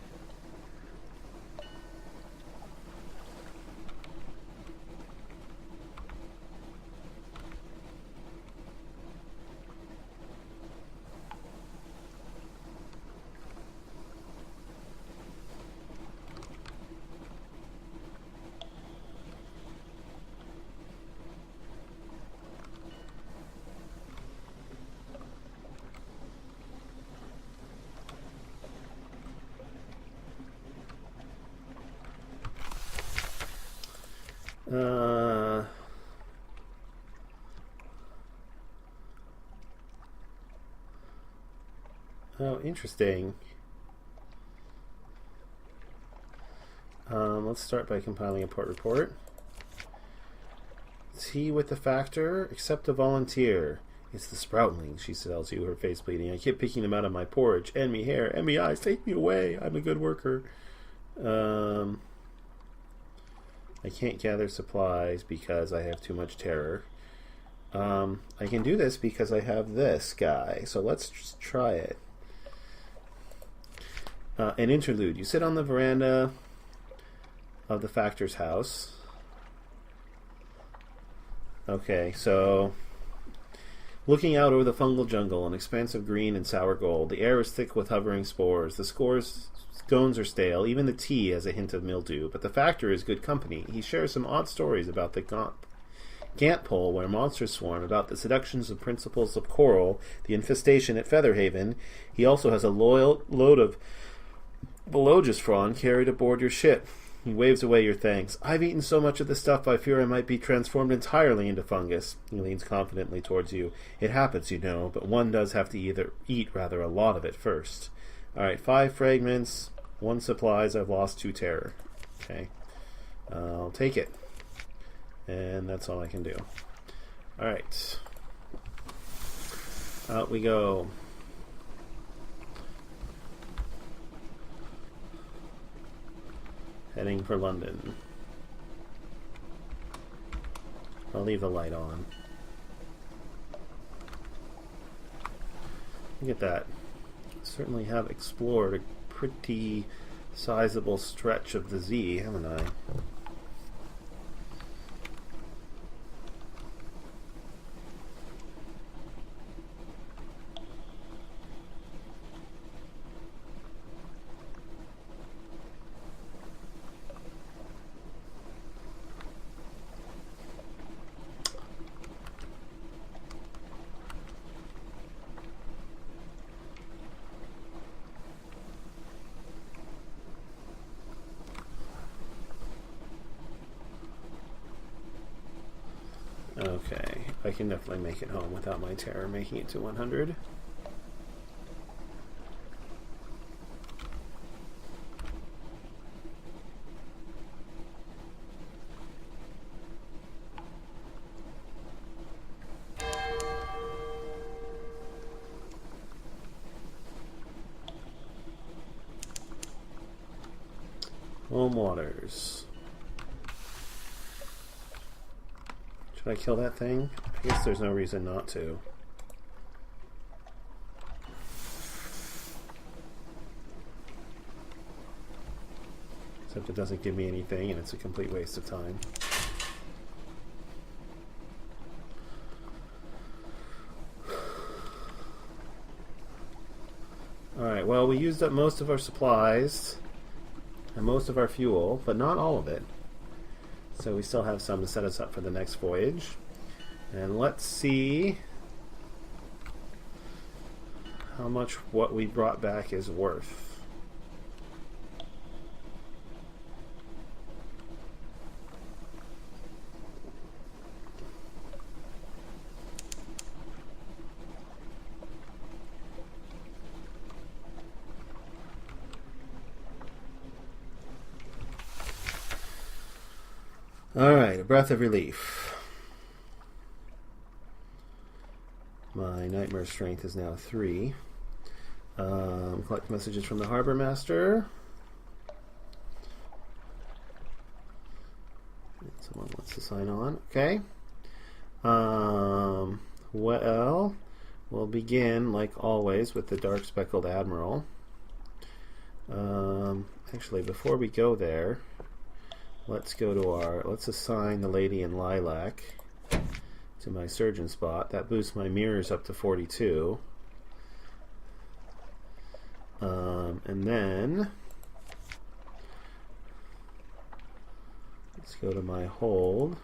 Oh, interesting. Let's start by compiling a port report. Tea with the factor, accept a volunteer. It's the sproutlings, she tells you, her face bleeding. I keep picking them out of my porridge. And me hair, and me eyes, take me away. I'm a good worker. I can't gather supplies because I have too much terror. I can do this because I have this guy. So let's just try it. An interlude. You sit on the veranda of the factor's house. Okay, so looking out over the fungal jungle, an expanse of green and sour gold. The air is thick with hovering spores. The scones are stale. Even the tea has a hint of mildew. But the factor is good company. He shares some odd stories about the Gant Pole, where monsters swarm, about the seductions of principles of coral, the infestation at Featherhaven. He also has a load of Belogis carried aboard your ship. He waves away your thanks. I've eaten so much of this stuff I fear I might be transformed entirely into fungus. He leans confidently towards you. It happens, you know, but one does have to eat a lot of it first. Alright, 5 fragments, 1 supplies, I've lost 2 terror. Okay. I'll take it. And that's all I can do. Alright. Out we go. Heading for London. I'll leave the light on. Look at that. Certainly have explored a pretty sizable stretch of the Z, haven't I? Okay, I can definitely make it home without my terror making it to 100. Home waters. Should I kill that thing? I guess there's no reason not to. Except it doesn't give me anything and it's a complete waste of time. Alright, well, we used up most of our supplies and most of our fuel, but not all of it. So we still have some to set us up for the next voyage. And let's see how much what we brought back is worth. Alright, a breath of relief. My nightmare strength is now 3. Collect messages from the harbor master. Someone wants to sign on. Okay. Well, we'll begin, like always, with the Dark Speckled Admiral. Actually, before we go there, let's assign the Lady in Lilac to my surgeon spot. That boosts my mirrors up to 42. And then let's go to my hold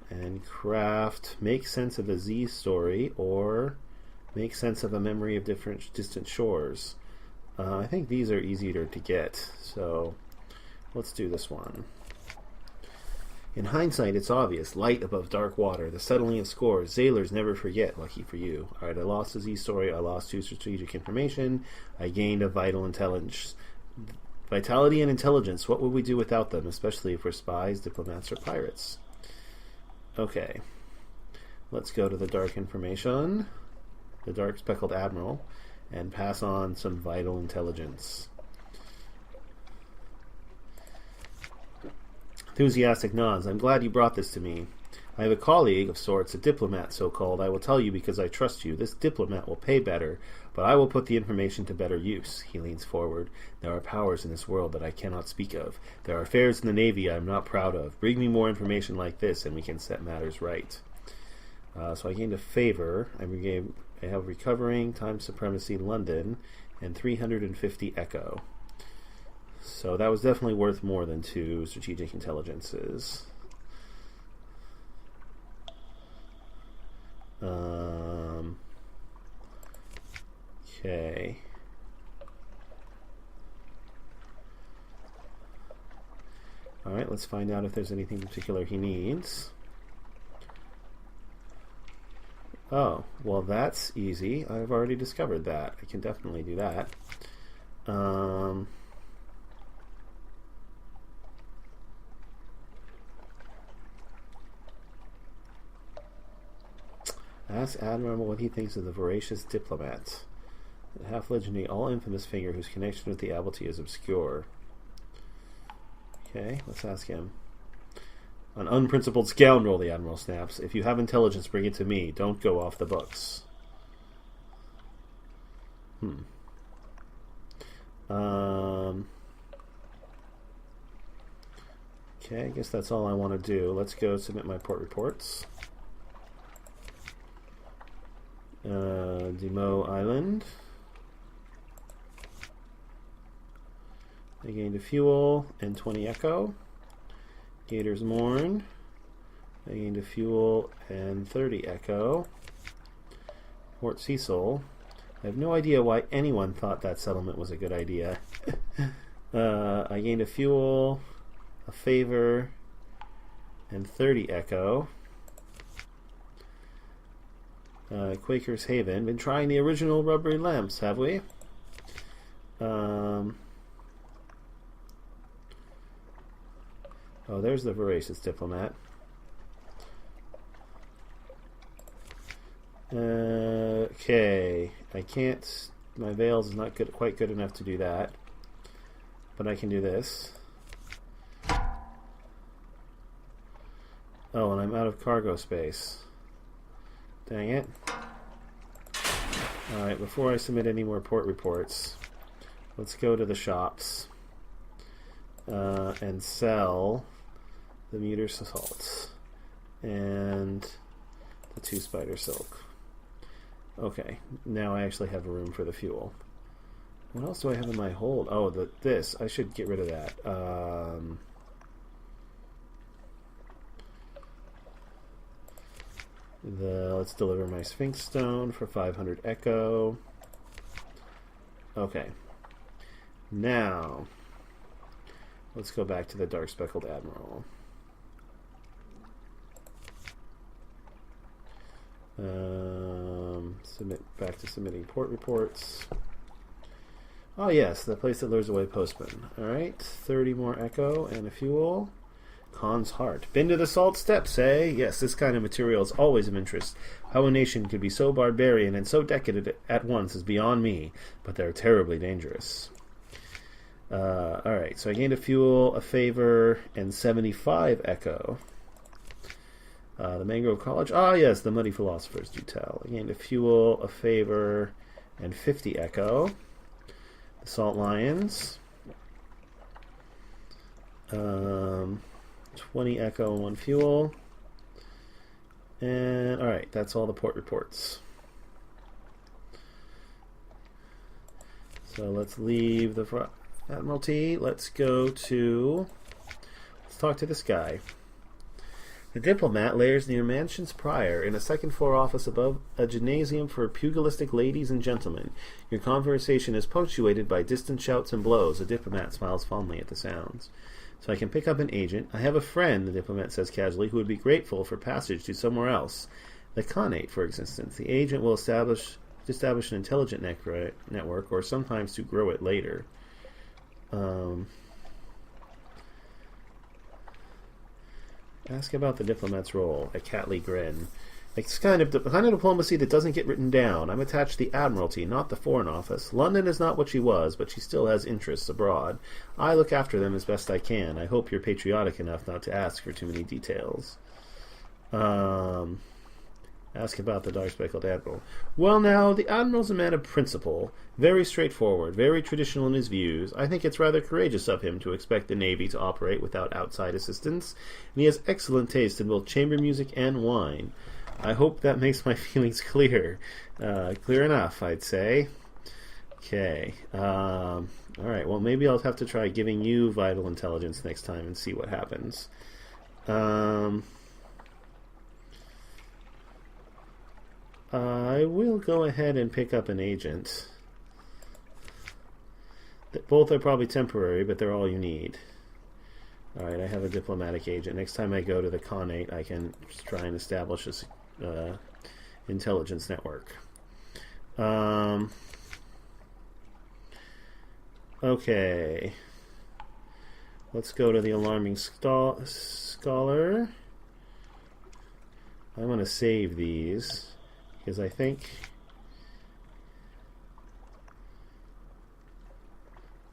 and craft Make Sense of a Z Story or Make Sense of a Memory of Distant Shores. I think these are easier to get, so let's do this one. In hindsight, it's obvious. Light above dark water. The settling of scores. Sailors never forget. Lucky for you. Alright, I lost a Z story. I lost 2 strategic information. I gained a vital intelligence. Vitality and intelligence. What would we do without them, especially if we're spies, diplomats, or pirates? Okay. Let's go to the dark information. The Dark Speckled Admiral. And pass on some vital intelligence. Enthusiastic nods. I'm glad you brought this to me. I have a colleague of sorts, a diplomat so-called. I will tell you because I trust you. This diplomat will pay better, but I will put the information to better use. He leans forward. There are powers in this world that I cannot speak of. There are affairs in the Navy I am not proud of. Bring me more information like this and we can set matters right. So I gained a favor. I have recovering, time supremacy, London, and 350 echo. So that was definitely worth more than 2 strategic intelligences. Okay. Alright, let's find out if there's anything particular he needs. Oh, well that's easy. I've already discovered that. I can definitely do that. Ask Admiral what he thinks of the voracious diplomat. The half-legendary, all-infamous figure whose connection with the Admiralty is obscure. Okay, let's ask him. An unprincipled scoundrel, the Admiral snaps. If you have intelligence, bring it to me. Don't go off the books. Okay, I guess that's all I want to do. Let's go submit my port reports. Demo Island. I gained a fuel and 20 echo. Gator's Morn. I gained a fuel and 30 echo. Port Cecil. I have no idea why anyone thought that settlement was a good idea. I gained a fuel, a favor, and 30 echo. Quaker's Haven. Been trying the original rubbery lamps, have we? Oh, there's the voracious diplomat. Okay, I can't. My veils is not quite good enough to do that, but I can do this. Oh, and I'm out of cargo space. Dang it. Alright, before I submit any more port reports, let's go to the shops and sell the meter salts and the 2 spider silk. Okay, now I actually have room for the fuel. What else do I have in my hold? Oh, this. I should get rid of that. Let's deliver my Sphinx Stone for 500 echo. Okay. Now, let's go back to the Dark Speckled Admiral. Back to submitting port reports. Oh yes, the place that lures away postmen. Alright, 30 more echo and a fuel. Khan's heart. Been to the salt steppes, eh? Yes, this kind of material is always of interest. How a nation could be so barbarian and so decadent at once is beyond me, but they're terribly dangerous. Alright, so I gained a fuel, a favor, and 75 echo. The Mangrove College. Ah, yes, the Muddy Philosophers do tell. I gained a fuel, a favor, and 50 echo. The Salt Lions. 20 echo and 1 fuel. And, alright, that's all the port reports. So let's leave the Admiralty. Let's talk to this guy. The diplomat layers near Mansion's Prior in a second-floor office above a gymnasium for pugilistic ladies and gentlemen. Your conversation is punctuated by distant shouts and blows. The diplomat smiles fondly at the sounds. So I can pick up an agent. I have a friend, the diplomat says casually, who would be grateful for passage to somewhere else. The Khanate, for instance. The agent will establish an intelligent network, or sometimes to grow it later. Ask about the diplomat's role. A Catley grin. It's kind of diplomacy that doesn't get written down. I'm attached to the Admiralty, not the Foreign Office. London is not what she was, but she still has interests abroad. I look after them as best I can. I hope you're patriotic enough not to ask for too many details. Ask about the dark-speckled Admiral. Well, now, the Admiral's a man of principle. Very straightforward, very traditional in his views. I think it's rather courageous of him to expect the Navy to operate without outside assistance. And he has excellent taste in both chamber music and wine. I hope that makes my feelings clear. Clear enough, I'd say. Okay. Alright, well, maybe I'll have to try giving you vital intelligence next time and see what happens. I will go ahead and pick up an agent. Both are probably temporary, but they're all you need. Alright, I have a diplomatic agent. Next time I go to the Khanate, I can try and establish a intelligence network. Okay. Let's go to the Alarming Scholar. I'm going to save these, because I think...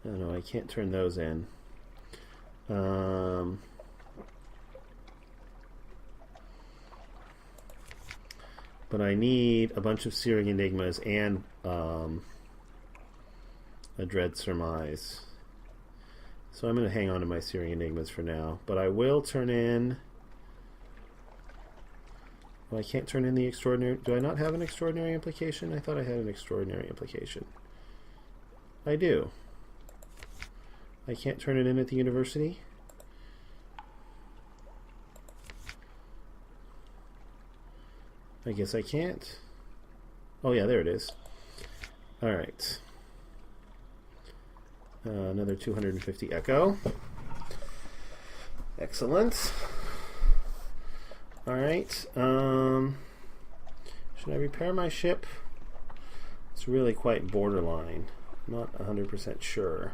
Oh no, I can't turn those in. But I need a bunch of Searing Enigmas and a Dread Surmise. So I'm going to hang on to my Searing Enigmas for now. But I will turn in... Well, I can't turn in the Extraordinary... Do I not have an Extraordinary Implication? I thought I had an Extraordinary Implication. I do. I can't turn it in at the university? I guess I can't. Oh yeah, there it is. Alright. Another 250 echo. Excellent. Alright. Should I repair my ship? It's really quite borderline. I'm not 100% sure.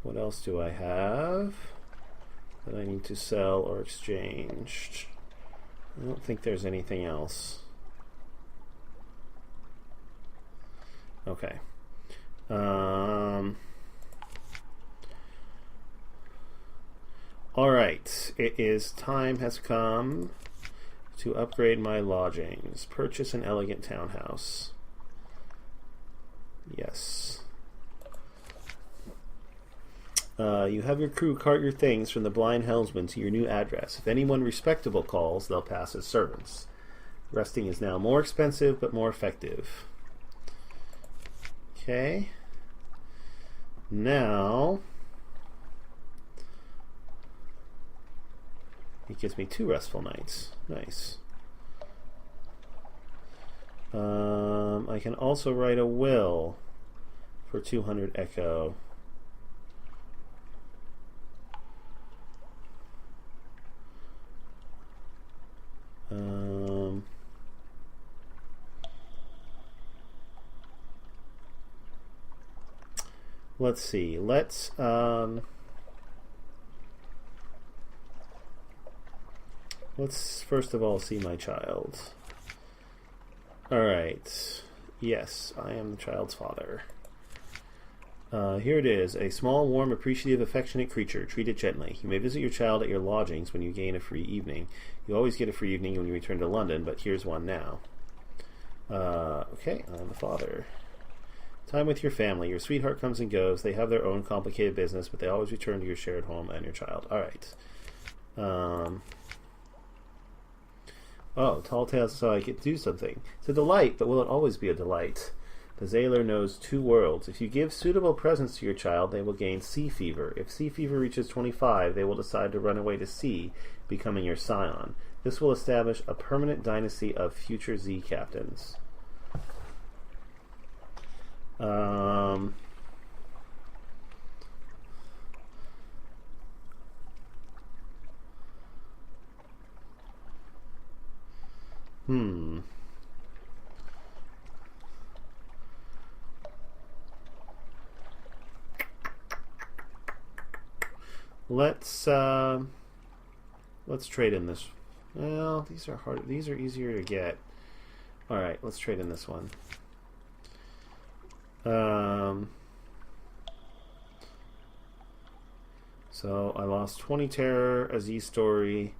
What else do I have that I need to sell or exchange? I don't think there's anything else. Okay. Alright. Time has come to upgrade my lodgings. Purchase an elegant townhouse. Yes. You have your crew cart your things from the blind helmsman to your new address. If anyone respectable calls, they'll pass as servants. Resting is now more expensive, but more effective. Okay. Now... it gives me 2 restful nights. Nice. I can also write a will for 200 echo. let's see. Let's first of all see my child. Alright. Yes, I am the child's father. Here it is. A small, warm, appreciative, affectionate creature. Treat it gently. You may visit your child at your lodgings when you gain a free evening. You always get a free evening when you return to London, but here's one now. Okay, I'm the father. Time with your family. Your sweetheart comes and goes. They have their own complicated business, but they always return to your shared home and your child. Alright. Oh, tall tales so I could do something. It's a delight, but will it always be a delight? The Zailor knows 2 worlds. If you give suitable presents to your child, they will gain sea fever. If sea fever reaches 25, they will decide to run away to sea, becoming your scion. This will establish a permanent dynasty of future Z captains. Let's trade in this. Well, these are hard. These are easier to get. All right, let's trade in this one. So I lost 20 terror, a Z story,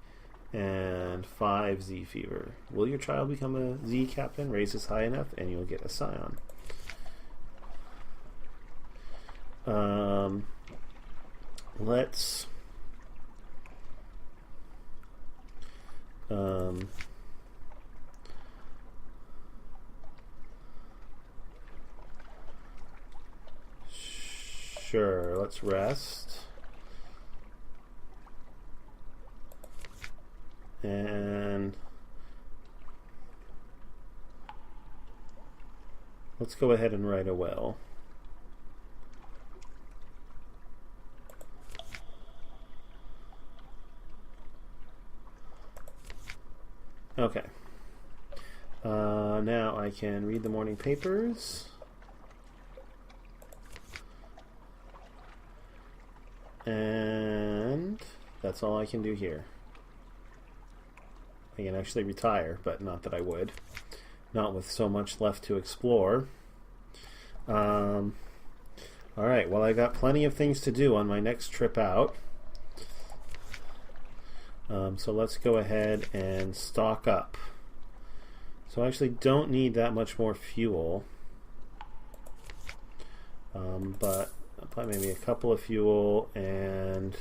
and 5 Z fever. Will your child become a Z captain? Raise this high enough, and you'll get a scion. Let's sure, let's rest. And let's go ahead and write a will. Okay. Now I can read the morning papers. And that's all I can do here. I can actually retire, but not that I would. Not with so much left to explore. Alright, well, I got plenty of things to do on my next trip out. So let's go ahead and stock up. So I actually don't need that much more fuel. But I'll probably maybe a couple of fuel and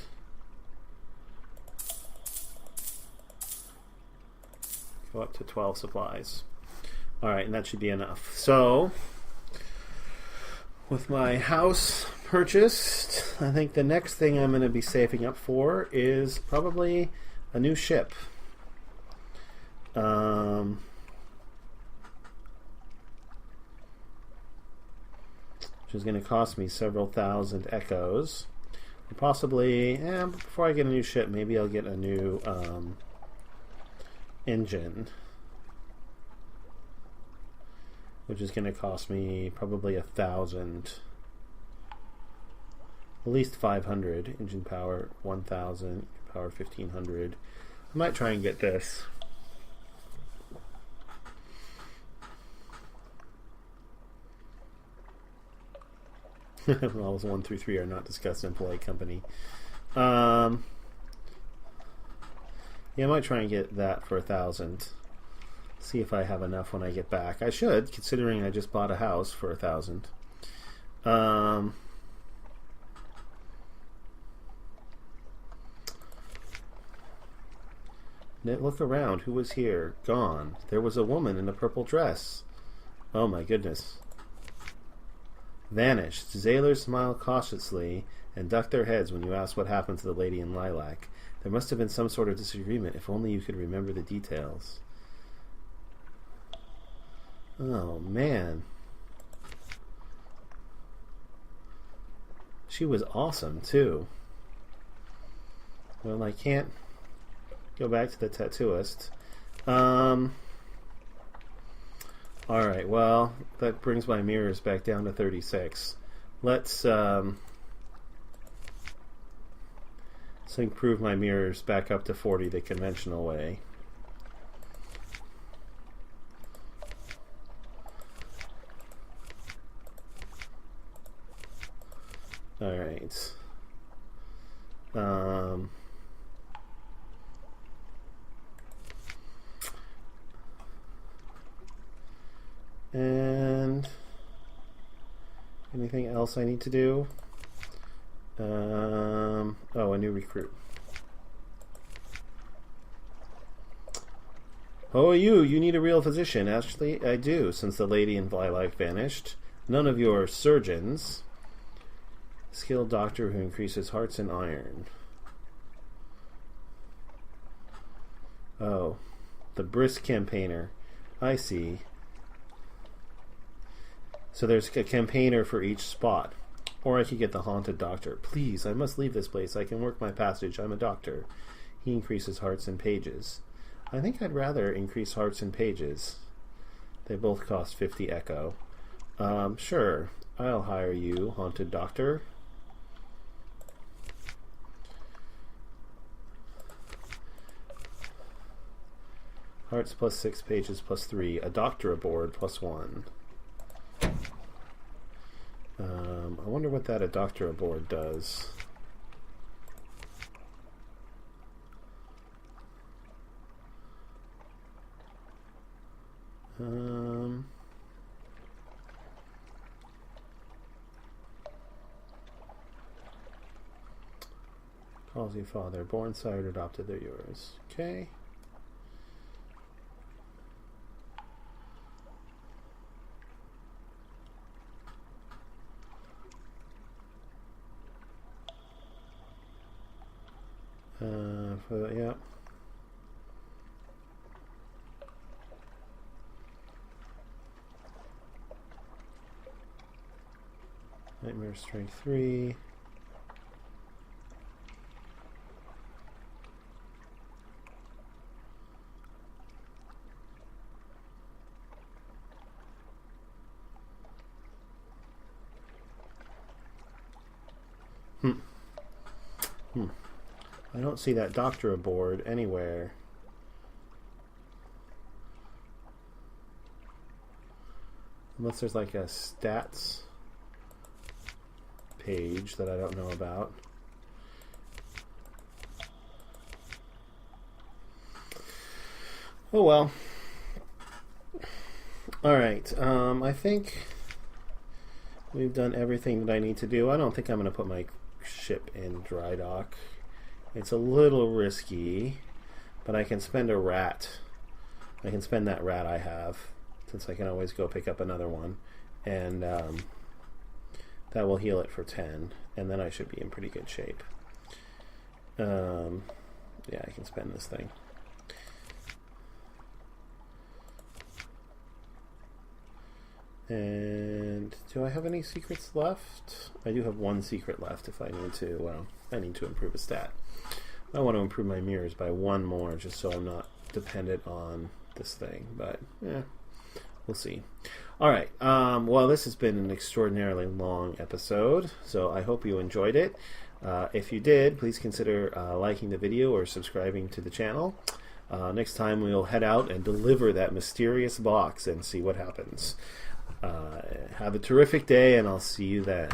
go up to 12 supplies. Alright, and that should be enough. So, with my house purchased, I think the next thing I'm going to be saving up for is probably a new ship. Which is going to cost me several thousand echoes. And possibly, before I get a new ship, maybe I'll get a new engine. Which is going to cost me probably 1,000. At least 500. Engine power 1,000. Power 1,500. I might try and get this. Levels 1 through 3 are not discussed in polite company. Yeah, I might try and get that for 1,000. See if I have enough when I get back. I should, considering I just bought a house for 1,000. Look around. Who was here? Gone. There was a woman in a purple dress. Oh my goodness. Vanished. Sailors smile cautiously and duck their heads when you ask what happened to the lady in lilac. There must have been some sort of disagreement. If only you could remember the details. Oh, man. She was awesome, too. Well, I can't go back to the tattooist. Alright, well, that brings my mirrors back down to 36. Let's improve my mirrors back up to 40 the conventional way. All right. And anything else I need to do? Oh, a new recruit. Oh, you need a real physician. Actually, I do, since the lady in Lilac vanished. None of your surgeons. Skilled doctor who increases hearts and iron. Oh, the brisk campaigner. I see. So there's a campaigner for each spot. Or I could get the haunted doctor. Please, I must leave this place. I can work my passage. I'm a doctor. He increases hearts and pages. I think I'd rather increase hearts and pages. They both cost 50 echo. Sure. I'll hire you, haunted doctor. Hearts plus 6, pages plus 3. A doctor aboard plus 1. I wonder what that a doctor aboard does. Calls you father. Born, sired, adopted, they're yours. Okay. Yeah. Nightmare strength 3. I don't see that doctor aboard anywhere. Unless there's like a stats page that I don't know about. Oh well. Alright, I think we've done everything that I need to do. I don't think I'm going to put my ship in dry dock. It's a little risky, but I can spend a rat. I can spend that rat I have, since I can always go pick up another one, and that will heal it for 10, and then I should be in pretty good shape. Yeah, I can spend this thing. And do I have any secrets left? I do have one secret left if I need to. Well, I need to improve a stat. I want to improve my mirrors by 1 more just so I'm not dependent on this thing. But, yeah, we'll see. Alright, well, this has been an extraordinarily long episode, so I hope you enjoyed it. If you did, please consider liking the video or subscribing to the channel. Next time we'll head out and deliver that mysterious box and see what happens. Have a terrific day, and I'll see you then.